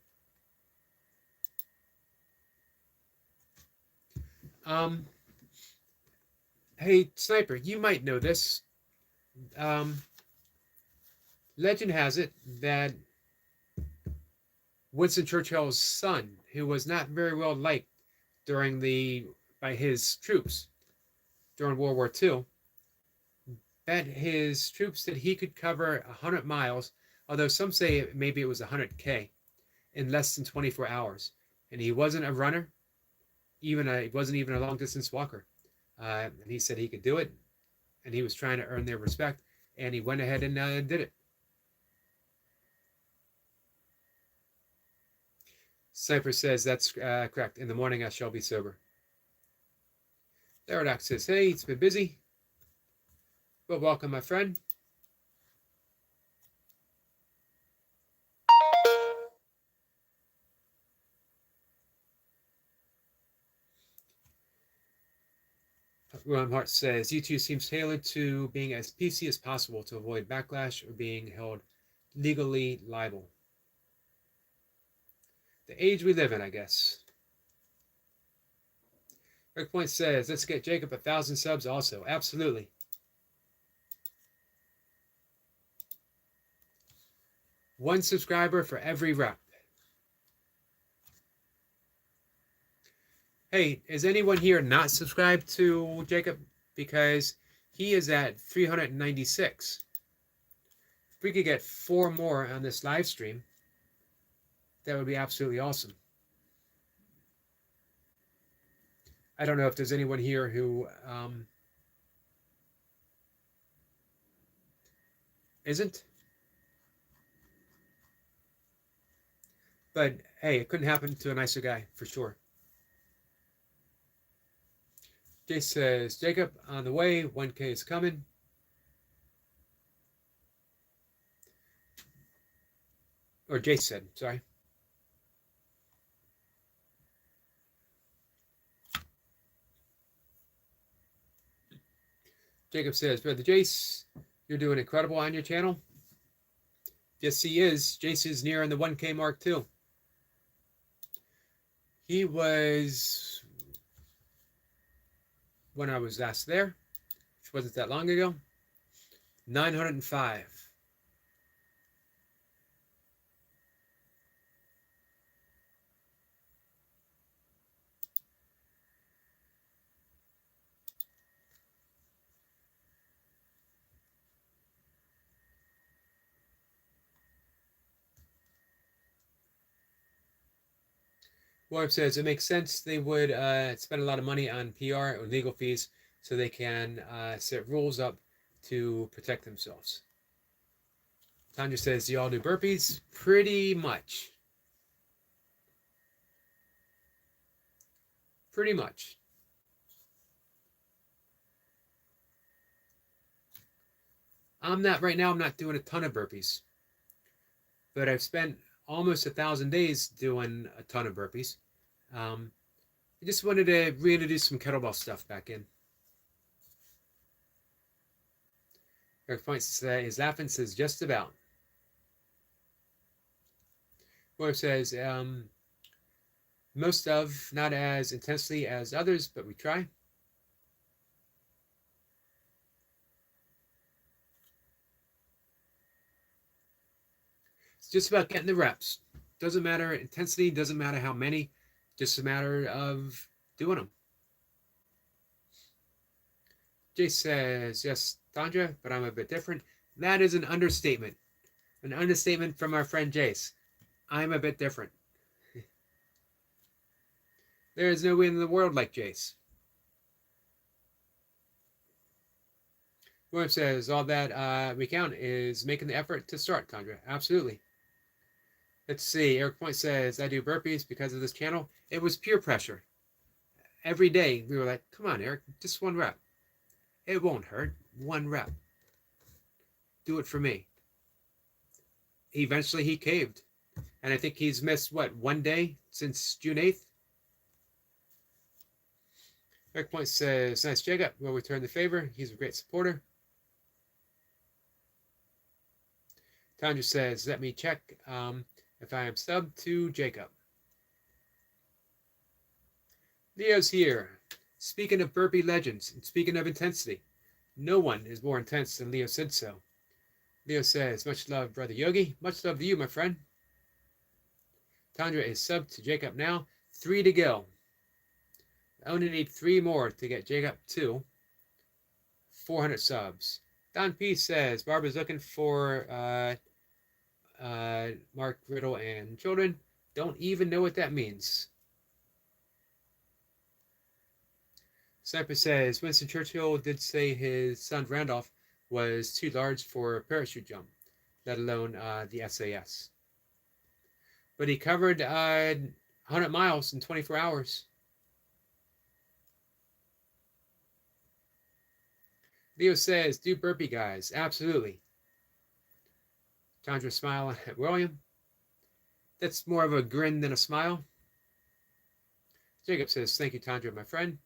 Speaker 1: Hey, Sniper, you might know this. Legend has it that Winston Churchill's son, who was not very well liked by his troops during World War II, bet his troops that he could cover 100 miles, although some say maybe it was 100K, in less than 24 hours. And he wasn't a runner, he wasn't even a long distance walker. And he said he could do it, and he was trying to earn their respect, and he went ahead and did it. Sniper says that's correct. In the morning I shall be sober. Theradox says, hey, it's been busy, but welcome, my friend. William Hart says, YouTube seems tailored to being as PC as possible to avoid backlash or being held legally liable. The age we live in, I guess. Rick Point says, let's get Jacob 1,000 subs also. Absolutely. One subscriber for every rep. Hey, is anyone here not subscribed to Jacob? Because he is at 396. If we could get 4 more on this live stream, that would be absolutely awesome. I don't know if there's anyone here who isn't. But hey, it couldn't happen to a nicer guy, for sure. Jay says, Jacob, on the way, 1K is coming. Or Jay said, sorry. Jacob says, Brother Jace, you're doing incredible on your channel. Yes, he is. Jace is nearing the 1K mark, too. He was, when I was last there, which wasn't that long ago, 905. Warp says it makes sense they would spend a lot of money on PR or legal fees so they can set rules up to protect themselves. Tanya says, do y'all do burpees? Pretty much. Pretty much. Right now, I'm not doing a ton of burpees. But I've spent almost 1,000 days doing a ton of burpees. I just wanted to reintroduce some kettlebell stuff back in. Eric Points is laughing, says just about. Warp says, most of, not as intensely as others, but we try. It's just about getting the reps. Doesn't matter intensity, doesn't matter how many, just a matter of doing them. Jace says, yes, Tandra, but I'm a bit different. That is an understatement. An understatement from our friend Jace. I'm a bit different. There is no way in the world like Jace. William says, all that we count is making the effort to start, Tandra. Absolutely. Let's see. Eric Point says, I do burpees because of this channel. It was peer pressure. Every day we were like, come on, Eric, just one rep. It won't hurt. One rep. Do it for me. Eventually he caved. And I think he's missed, what, one day since June 8th? Eric Point says, nice Jacob. Will return the favor. He's a great supporter. Tanya says, let me check if I am subbed to Jacob. Leo's here. Speaking of burpee legends, and speaking of intensity, no one is more intense than Leo said so. Leo says, much love, Brother Yogi. Much love to you, my friend. Tandra is subbed to Jacob now. 3 to go. I only need 3 more to get Jacob to 400 subs. Don P says, Barbara's looking for Mark Riddle and children. Don't even know what that means. Sniper says, Winston Churchill did say his son Randolph was too large for a parachute jump, let alone the SAS. But he covered 100 miles in 24 hours. Leo says, do burpee, guys. Absolutely. Chandra smiling at William. That's more of a grin than a smile. Jacob says, thank you, Tandra, my friend.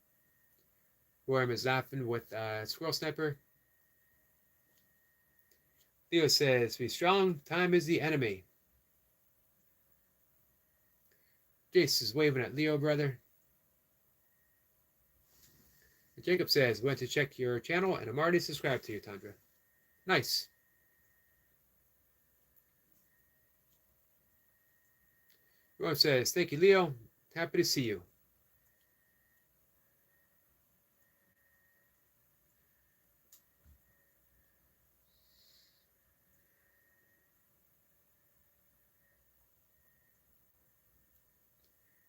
Speaker 1: William is laughing with Squirrel Sniper. Leo says, be strong. Time is the enemy. Jace is waving at Leo, brother. And Jacob says, went to check your channel, and I'm already subscribed to you, Tandra. Nice. William says, thank you, Leo. Happy to see you.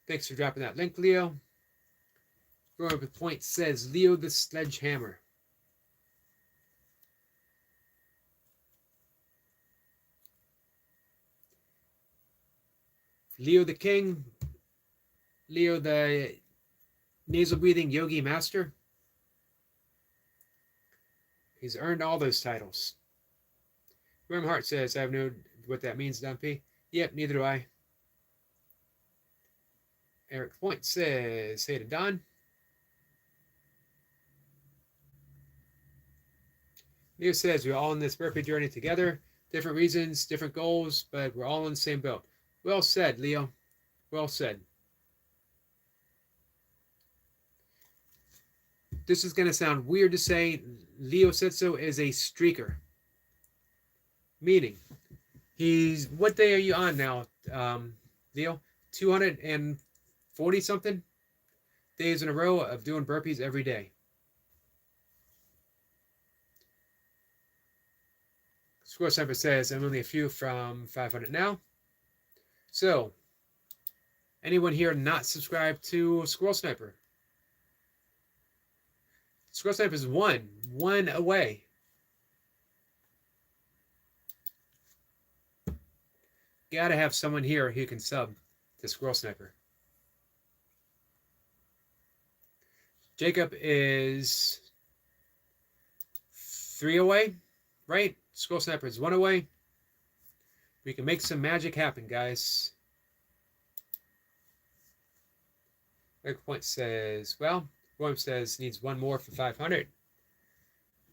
Speaker 1: Thanks for dropping that link, Leo. Growing Up with Point says, Leo the Sledgehammer. Leo the King. Leo the nasal breathing yogi master. He's earned all those titles. Worm Hart says, I have no what that means, Dumpy. Yep, neither do I. Eric Point says, hey to Don. Leo says, we're all in this burpee journey together. Different reasons, different goals, but we're all in the same boat. Well said, Leo. Well said. This is going to sound weird to say. Leo said so is a streaker. Meaning, he's, what day are you on now, Leo? 240 something days in a row of doing burpees every day. Squirrel Sniper says, I'm only a few from 500 now. So, anyone here not subscribed to Squirrel Sniper? Squirrel Sniper is one away. Gotta have someone here who can sub to Squirrel Sniper. Jacob is 3 away, right? Squirrel Sniper is 1 away. We can make some magic happen, guys. Eric Point says, well, William says needs 1 more for 500.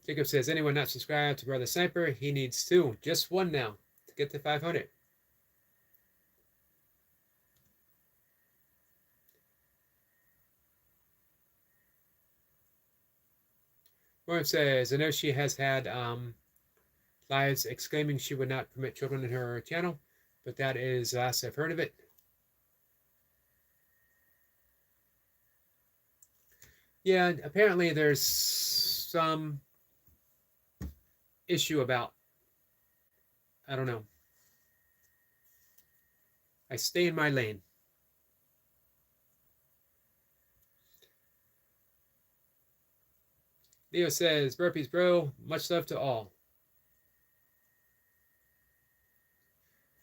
Speaker 1: Jacob says, anyone not subscribed to Brother Sniper, he needs 2. Just 1 now to get to 500. William says, I know she has had lives exclaiming she would not permit children in her channel. but that is the last I've heard of it. Yeah, apparently there's some issue about, I don't know. I stay in my lane. Leo says, burpees, bro. Much love to all.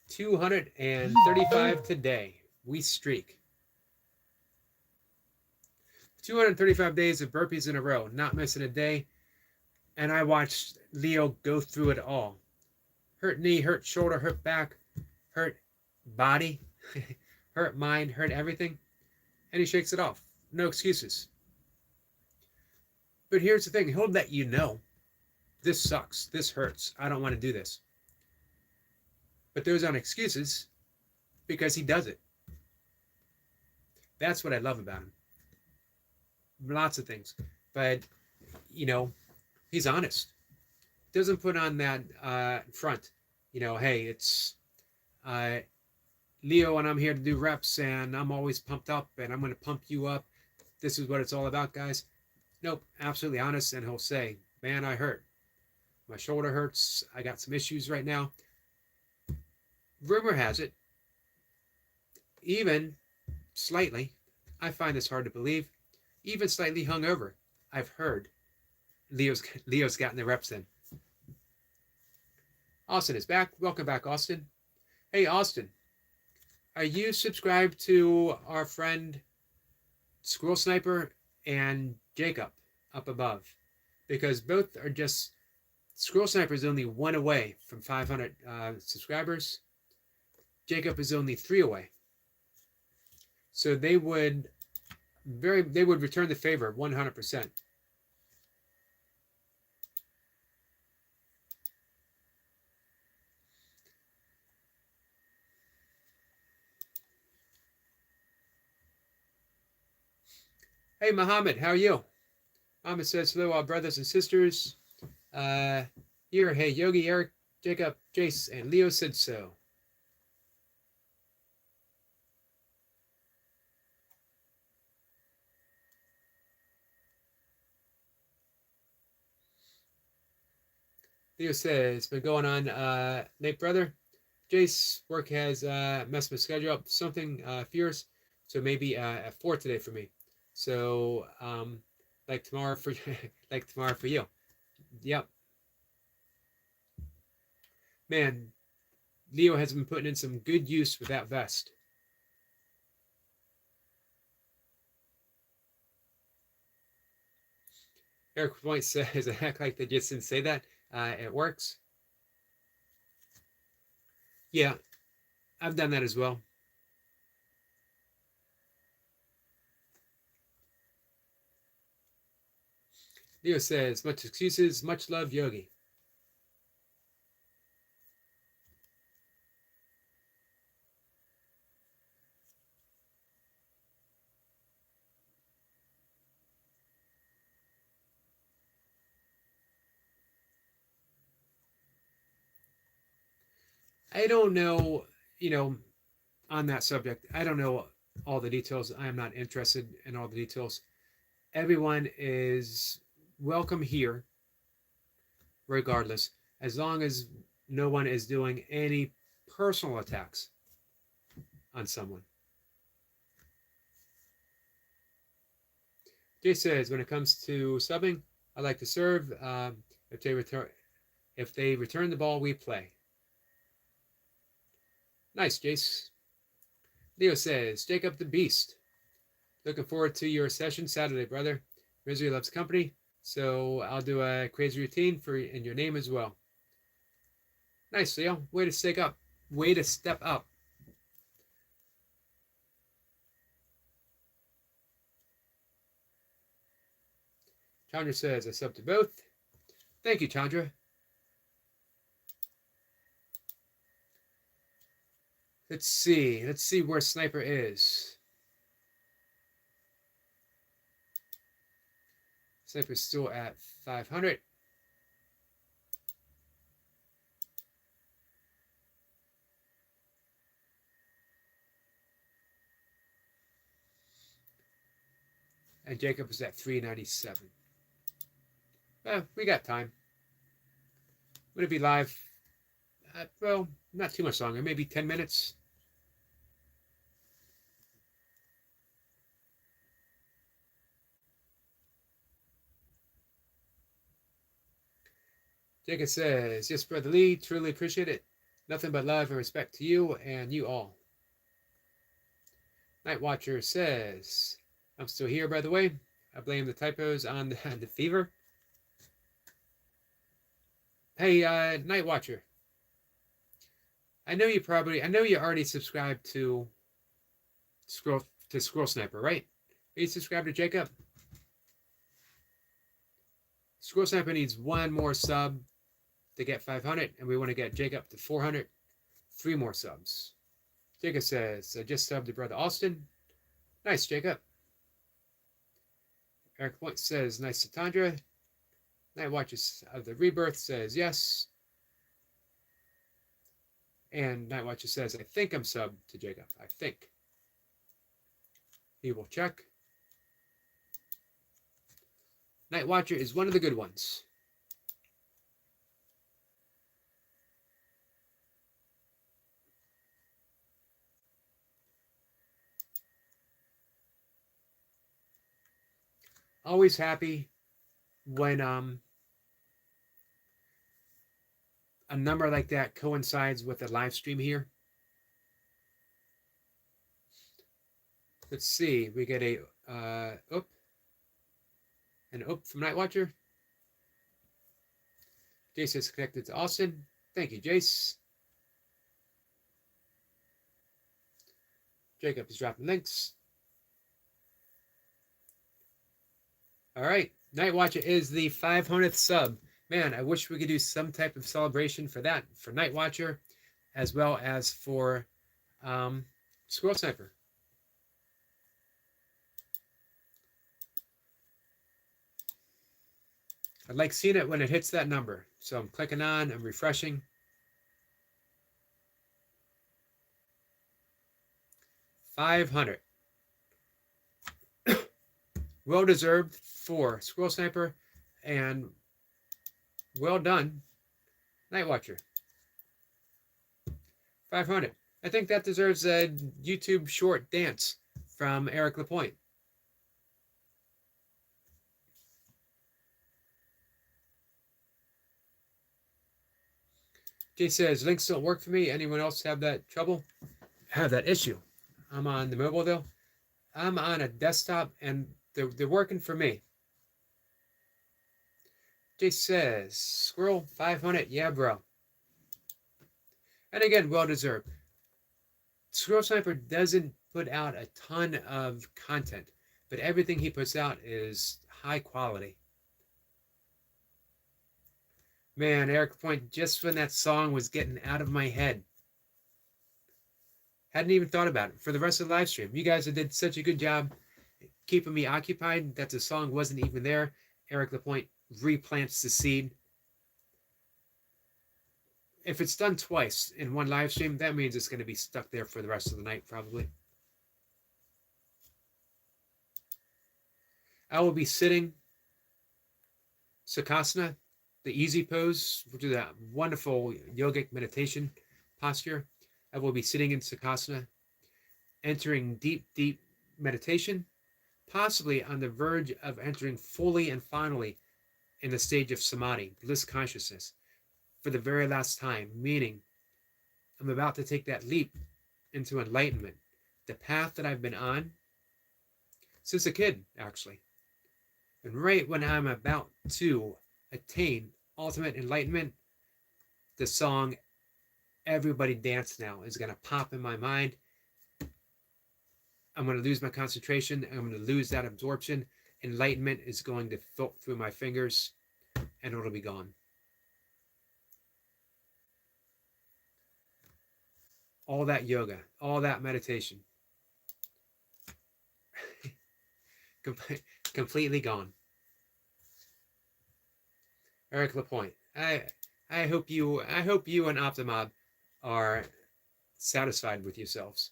Speaker 1: 235 today. We streak. 235 days of burpees in a row, not missing a day. And I watched Leo go through it all. Hurt knee, hurt shoulder, hurt back, hurt body, hurt mind, hurt everything. And he shakes it off. No excuses. But here's the thing. He'll let you know. This sucks. This hurts. I don't want to do this. But those aren't excuses because he does it. That's what I love about him. Lots of things. But, you know, he's honest. Doesn't put on that front. You know, hey, it's Leo and I'm here to do reps and I'm always pumped up and I'm going to pump you up. This is what it's all about, guys. Nope, absolutely honest. And he'll say, man, I hurt. My shoulder hurts. I got some issues right now. Rumor has it, even slightly, I find this hard to believe, even slightly hungover, I've heard Leo's gotten the reps in. Austin is back. Welcome back, Austin. Hey, Austin, are you subscribed to our friend Squirrel Sniper and Jacob up above? Because both are just, Squirrel Sniper is only 1 away from 500 subscribers. Jacob is only 3 away. So they would return the favor 100%. Hey, Muhammad, how are you? Muhammad says, hello, all brothers and sisters. Here, hey, Yogi, Eric, Jacob, Jace, and Leo said so. Leo says, been going on late, brother. Jace, work has messed my schedule up. Something fierce. So maybe at 4 today for me. So like tomorrow for like tomorrow for you. Yep. Man, Leo has been putting in some good use with that vest. Eric Point says, act like they just didn't say that. It works. Yeah, I've done that as well. Leo says, much excuses, much love, Yogi. I don't know, on that subject, I don't know all the details. I am not interested in all the details. Everyone is welcome here, regardless, as long as no one is doing any personal attacks on someone. Jay says, when it comes to subbing, I like to serve. If they return the ball, we play. Nice, Jace. Leo says, Jacob the Beast. Looking forward to your session Saturday, brother. Misery loves company, so I'll do a crazy routine in your name as well. Nice, Leo. Way to step up. Way to step up. Chandra says, I sub to both. Thank you, Chandra. Let's see. Let's see where Sniper is. Sniper's still at 500. And Jacob is at 397. We got time. Would it be live? Well, not too much longer. Maybe 10 minutes. Jacob says, yes, Brother Lee, truly appreciate it. Nothing but love and respect to you and you all. Night Watcher says, I'm still here, by the way. I blame the typos on the fever. Hey, Night Watcher. I know you already subscribed to Squirrel Sniper, right? Are you subscribed to Jacob? Squirrel Sniper needs one more sub to get 500, and we want to get Jacob to 400. 3 more subs. Jacob says, I just subbed to Brother Austin. Nice, Jacob. Eric Point says, nice to Tandra. Night Watches of the Rebirth says, yes. And Night Watcher says, I think I'm subbed to Jacob. I think. He will check. Night Watcher is one of the good ones. Always happy when a number like that coincides with the live stream here. Let's see. We get a an oop from Night Watcher. Jace is connected to Austin. Thank you, Jace. Jacob is dropping links. All right. Night Watcher is the 500th sub. Man, I wish we could do some type of celebration for that, for Night Watcher, as well as for Squirrel Sniper. I like seeing it when it hits that number. So I'm clicking on, I'm refreshing. $500. Well deserved for Squirrel Sniper, and well done, Night Watcher. 500. I think that deserves a YouTube short dance from Eric Lapointe. Jay says, links don't work for me. Anyone else have that trouble? Have that issue? I'm on the mobile though. I'm on a desktop and they're working for me. Jay says, Squirrel 500. Yeah, bro. And again, well deserved. Squirrel Sniper doesn't put out a ton of content, but everything he puts out is high quality. Man, Eric Point, just when that song was getting out of my head. Hadn't even thought about it for the rest of the live stream. You guys did such a good job keeping me occupied that the song wasn't even there. Eric Lapointe replants the seed. If it's done twice in one live stream, that means it's going to be stuck there for the rest of the night, probably. I will be sitting Sukhasana, the easy pose, which is a wonderful yogic meditation posture. I will be sitting in Sukhasana, entering deep, deep meditation, possibly on the verge of entering fully and finally in the stage of samadhi, bliss consciousness, for the very last time, meaning I'm about to take that leap into enlightenment, the path that I've been on since a kid, actually. And right when I'm about to attain ultimate enlightenment, the song Everybody Dance Now is going to pop in my mind. I'm going to lose my concentration. I'm going to lose that absorption. Enlightenment is going to filter through my fingers and it'll be gone. All that yoga, all that meditation, completely gone. Eric Lapointe, I hope you and Optimob are satisfied with yourselves.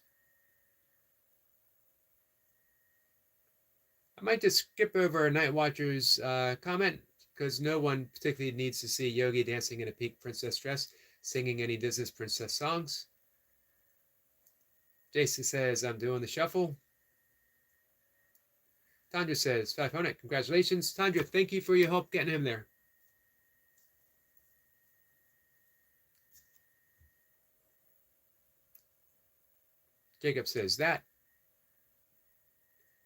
Speaker 1: might just skip over Night Watcher's comment because no one particularly needs to see Yogi dancing in a peak princess dress, singing any Disney princess songs. Jason says, I'm doing the shuffle. Tandra says, 500, congratulations. Tandra, thank you for your help getting him there. Jacob says that.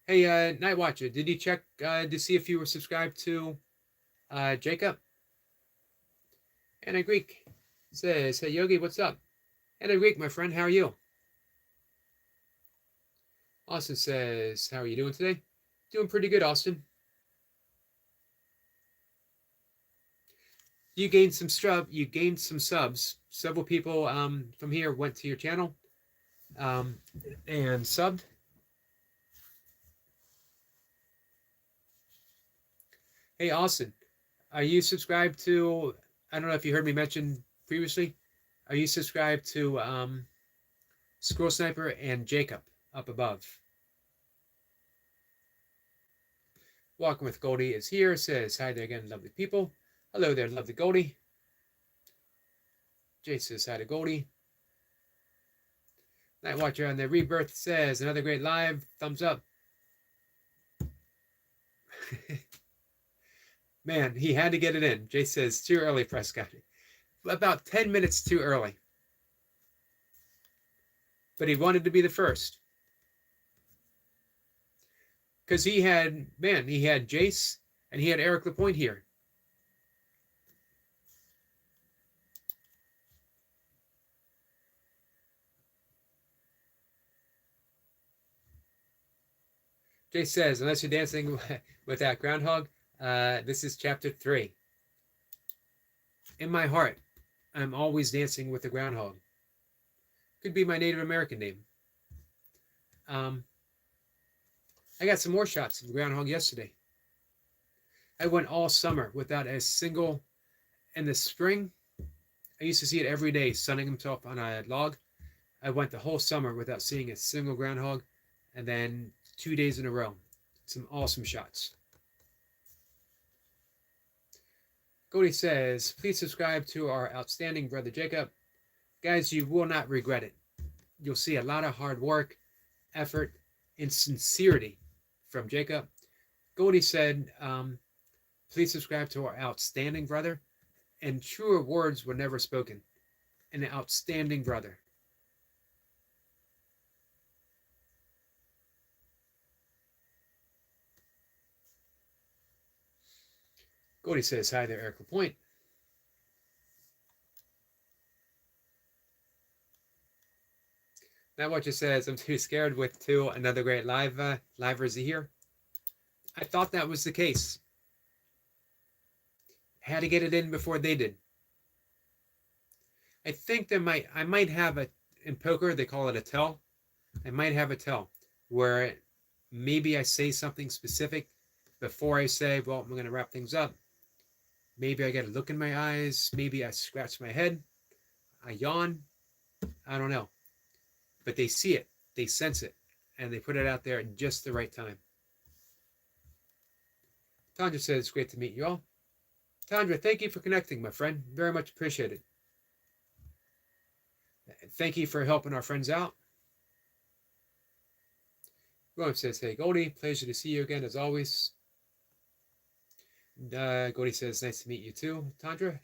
Speaker 1: Hey, Night Watcher, did you check to see if you were subscribed to Jacob? Anna Greek says, hey, Yogi, what's up? Anna Greek, my friend, how are you? Austin says, how are you doing today? Doing pretty good, Austin. You gained some subs. Several people from here went to your channel and subbed. Hey, Austin, are you subscribed to, I don't know if you heard me mention previously, are you subscribed to Squirrel Sniper and Jacob up above? Walking with Goldie is here, says, hi there again, lovely people. Hello there, lovely Goldie. Jay says hi to Goldie. Night Watcher on the Rebirth says, another great live, thumbs up. Man, he had to get it in. Jay says, too early, Prescott. About 10 minutes too early. But he wanted to be the first. Because he had Jace and he had Eric Lapointe here. Jay says, unless you're dancing with that groundhog, this is chapter 3. In my heart, I'm always dancing with the groundhog. Could be my Native American name. I got some more shots of the groundhog yesterday. I went all summer without a single. In the spring, I used to see it every day, sunning himself on a log. I went the whole summer without seeing a single groundhog, and then 2 days in a row. Some awesome shots. Cody says, please subscribe to our outstanding brother Jacob. Guys, you will not regret it. You'll see a lot of hard work, effort, and sincerity from Jacob. Goldie said, please subscribe to our outstanding brother. And truer words were never spoken. An outstanding brother. Goldie says, hi there, Eric Lapointe. Now what you says, I'm too scared with two. Another great livers here. I thought that was the case. I had to get it in before they did. I think I might have in poker, they call it a tell. I might have a tell where maybe I say something specific before I say, well, I'm going to wrap things up. Maybe I get a look in my eyes. Maybe I scratch my head. I yawn. I don't know. But they see it. They sense it. And they put it out there at just the right time. Tandra says, it's great to meet you all. Tandra, thank you for connecting, my friend. Very much appreciated. Thank you for helping our friends out. William says, hey, Goldie, pleasure to see you again as always. Goldie says, nice to meet you too, Tandra.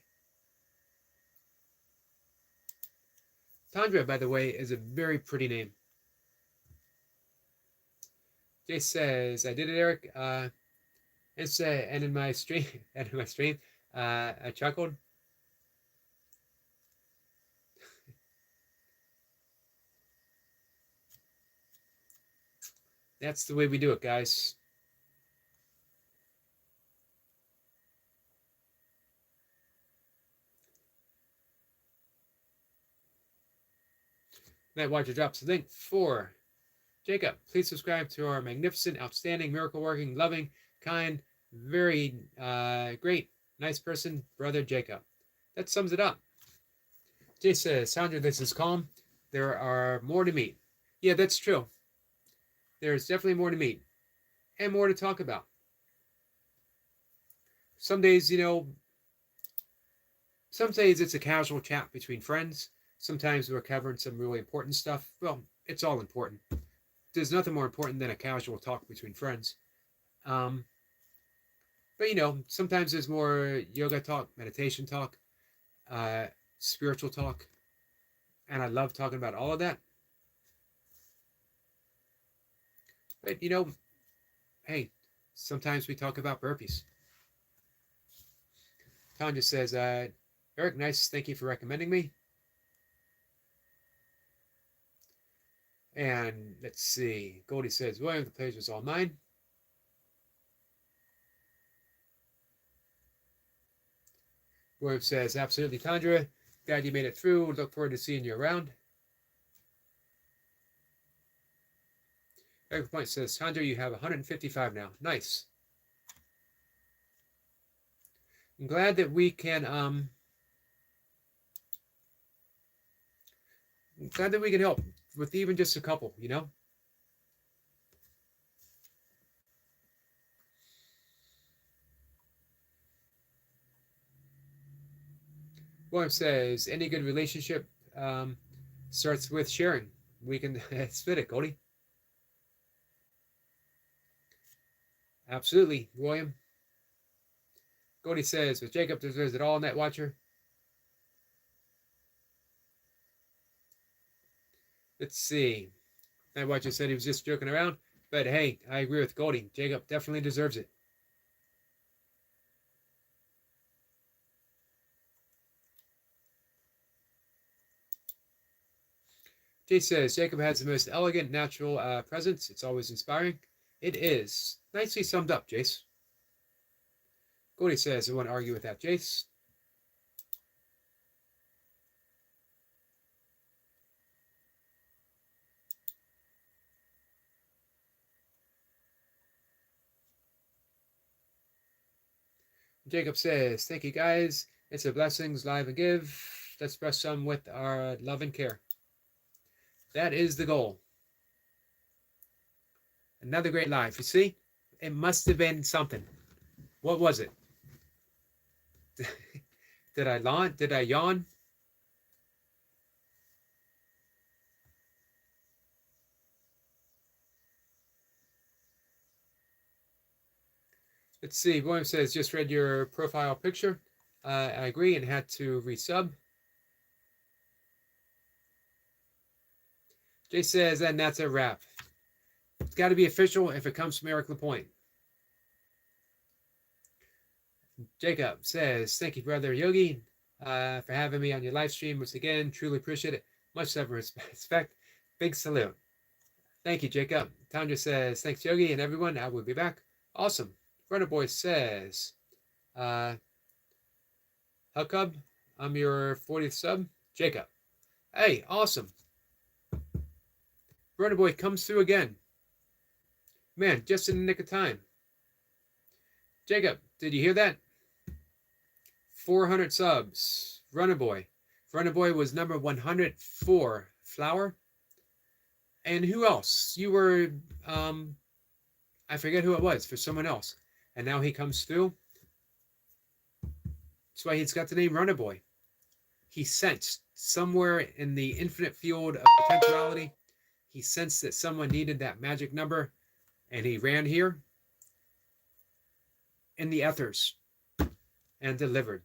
Speaker 1: Tandra, by the way, is a very pretty name. Jay says, I did it, Eric. And in my stream, I chuckled. That's the way we do it, guys. Night Watcher drops the link for Jacob. Please subscribe to our magnificent, outstanding, miracle-working, loving, kind, very great, nice person, brother Jacob. That sums it up. Jay says, Sandra, this is calm. There are more to meet. Yeah, that's true. There's definitely more to meet. and more to talk about. Some days, some days it's a casual chat between friends. Sometimes we're covering some really important stuff. Well, it's all important. There's nothing more important than a casual talk between friends. Um, but sometimes there's more yoga talk, meditation talk, uh, spiritual talk, and I love talking about all of that. But hey, sometimes we talk about burpees. Tanya says, Eric, nice, thank you for recommending me. And let's see, Goldie says, William, the pleasure was all mine. William says, absolutely, Tandra. Glad you made it through. Look forward to seeing you around. Eric Point says, Tandra, you have 155 now. Nice. I'm glad that we can help with even just a couple, William says, any good relationship starts with sharing. We can spit it, Cody. Absolutely, William. Cody says, but Jacob deserves it all, Net Watcher. Let's see. Net Watcher said he was just joking around, but hey, I agree with Cody. Jacob definitely deserves it. Jay says, Jacob has the most elegant, natural presence. It's always inspiring. It is. Nicely summed up, Jace. Cody says, I won't argue with that, Jace. Jacob says, thank you, guys. It's a blessings, live and give. Let's bless some with our love and care. That is the goal. Another great live. You see, it must have been something. What was it? Did I yawn? Did I yawn? Let's see. William says, just read your profile picture. I agree and had to resub. Jay says, and that's a wrap. It's got to be official if it comes from Eric LaPointe. Jacob says, thank you, brother Yogi, for having me on your live stream. Once again, truly appreciate it. Much love and respect. Big salute. Thank you, Jacob. Tanya says, thanks, Yogi, and everyone. I will be back. Awesome. Runner Boy says, Huckub, I'm your 40th sub. Jacob. Hey, awesome. Runner Boy comes through again. Man, just in the nick of time. Jacob, did you hear that? 400 subs. Runner Boy. Runner Boy was number 104. Flower. And who else? You were, I forget who it was, for someone else. And now he comes through. That's why he's got the name Runner Boy. He sensed somewhere in the infinite field of potentiality, he sensed that someone needed that magic number, and he ran here in the ethers and delivered.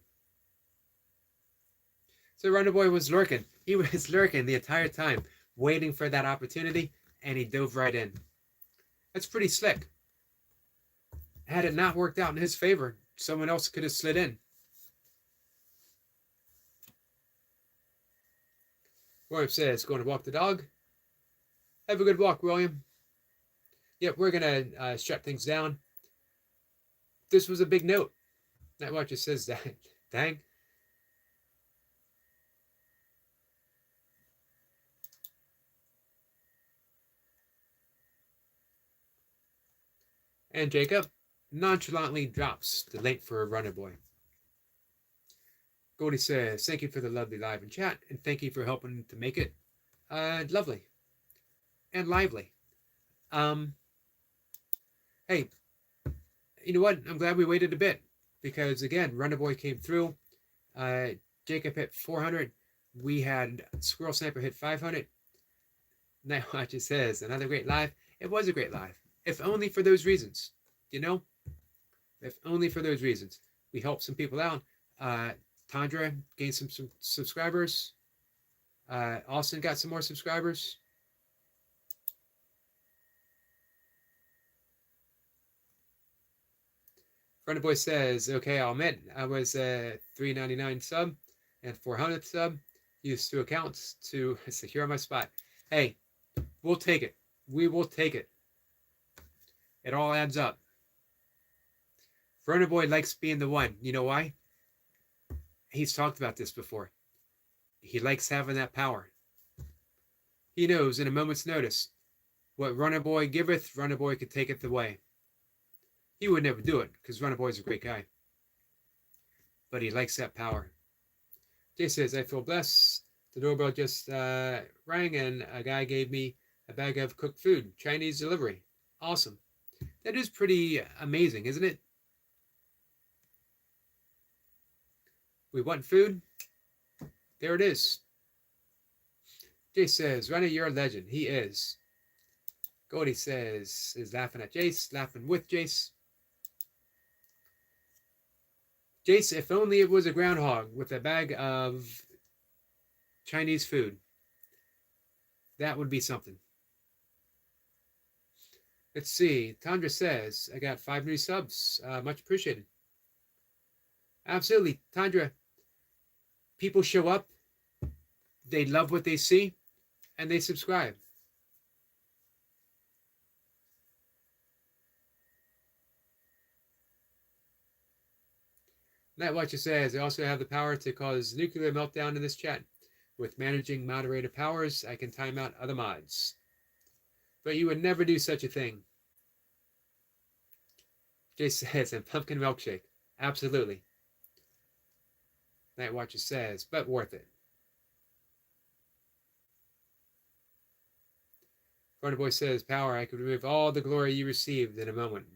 Speaker 1: So Runner Boy was lurking. He was lurking the entire time, waiting for that opportunity, and he dove right in. That's pretty slick. Had it not worked out in his favor, someone else could have slid in. William says, going to walk the dog. Have a good walk, William. Yep, we're going to shut things down. This was a big note. Night Watcher says that. Dang. And Jacob nonchalantly drops the link for a Runner Boy. Goldie says, thank you for the lovely live and chat, and thank you for helping to make it lovely and lively. Hey, Hey, you know what? I'm glad we waited a bit because again, Runner Boy came through. Jacob hit 400. We had Squirrel Sniper hit 500. Night Watch it says another great live. It was a great live, if only for those reasons. You know, if only for those reasons. We helped some people out. Tandra gained some subscribers. Austin got some more subscribers. Friend Boy says, okay, I'll admit I was a $3.99 sub and 400th sub. Used 2 accounts to secure my spot. Hey, we'll take it. We will take it. It all adds up. Verna Boy likes being the one. You know why? He's talked about this before. He likes having that power. He knows in a moment's notice, what Runner Boy giveth, Runner Boy could taketh away. He would never do it, because Runner Boy's a great guy. But he likes that power. Jay says, I feel blessed. The doorbell just rang, and a guy gave me a bag of cooked food. Chinese delivery. Awesome. That is pretty amazing, isn't it? We want food. There it is. Jay says, Runner, you're a legend. He is. Goldie says, is laughing at Jace, laughing with Jace. Jace, if only it was a groundhog with a bag of Chinese food. That would be something. Let's see. Tandra says, I got 5 new subs. Much appreciated. Absolutely. Tandra, people show up, they love what they see, and they subscribe. Nightwatcher says, I also have the power to cause nuclear meltdown in this chat. With managing moderator powers, I can time out other mods. But you would never do such a thing. Jay says, and pumpkin milkshake. Absolutely. Nightwatcher says, but worth it. Runner Boy says, power, I could remove all the glory you received in a moment.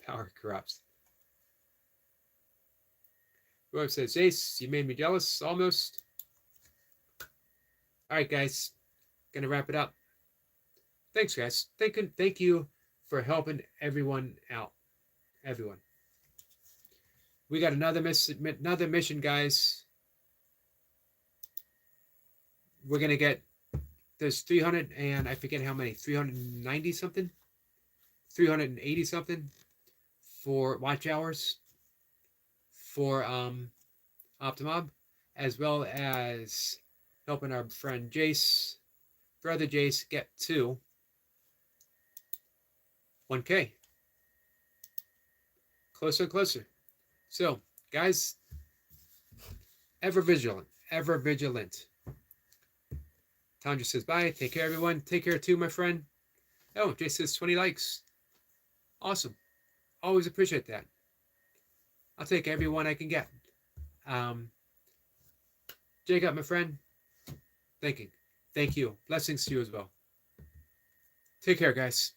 Speaker 1: Power corrupts. Roy says, Jace, you made me jealous, almost. All right, guys. Gonna wrap it up. Thanks, guys. Thank you for helping everyone out. Everyone. We got another mission, guys. We're gonna get there's 300 and I forget how many, 390 something, 380 something for watch hours for Optimob, as well as helping our friend Jace, brother Jace, get to 1K. Closer and closer. So, guys, ever vigilant, ever vigilant. Tandra says bye. Take care, everyone. Take care too, my friend. Oh, Jace says 20 likes. Awesome. Always appreciate that. I'll take everyone I can get. Jacob, my friend, thank you. Blessings to you as well. Take care, guys.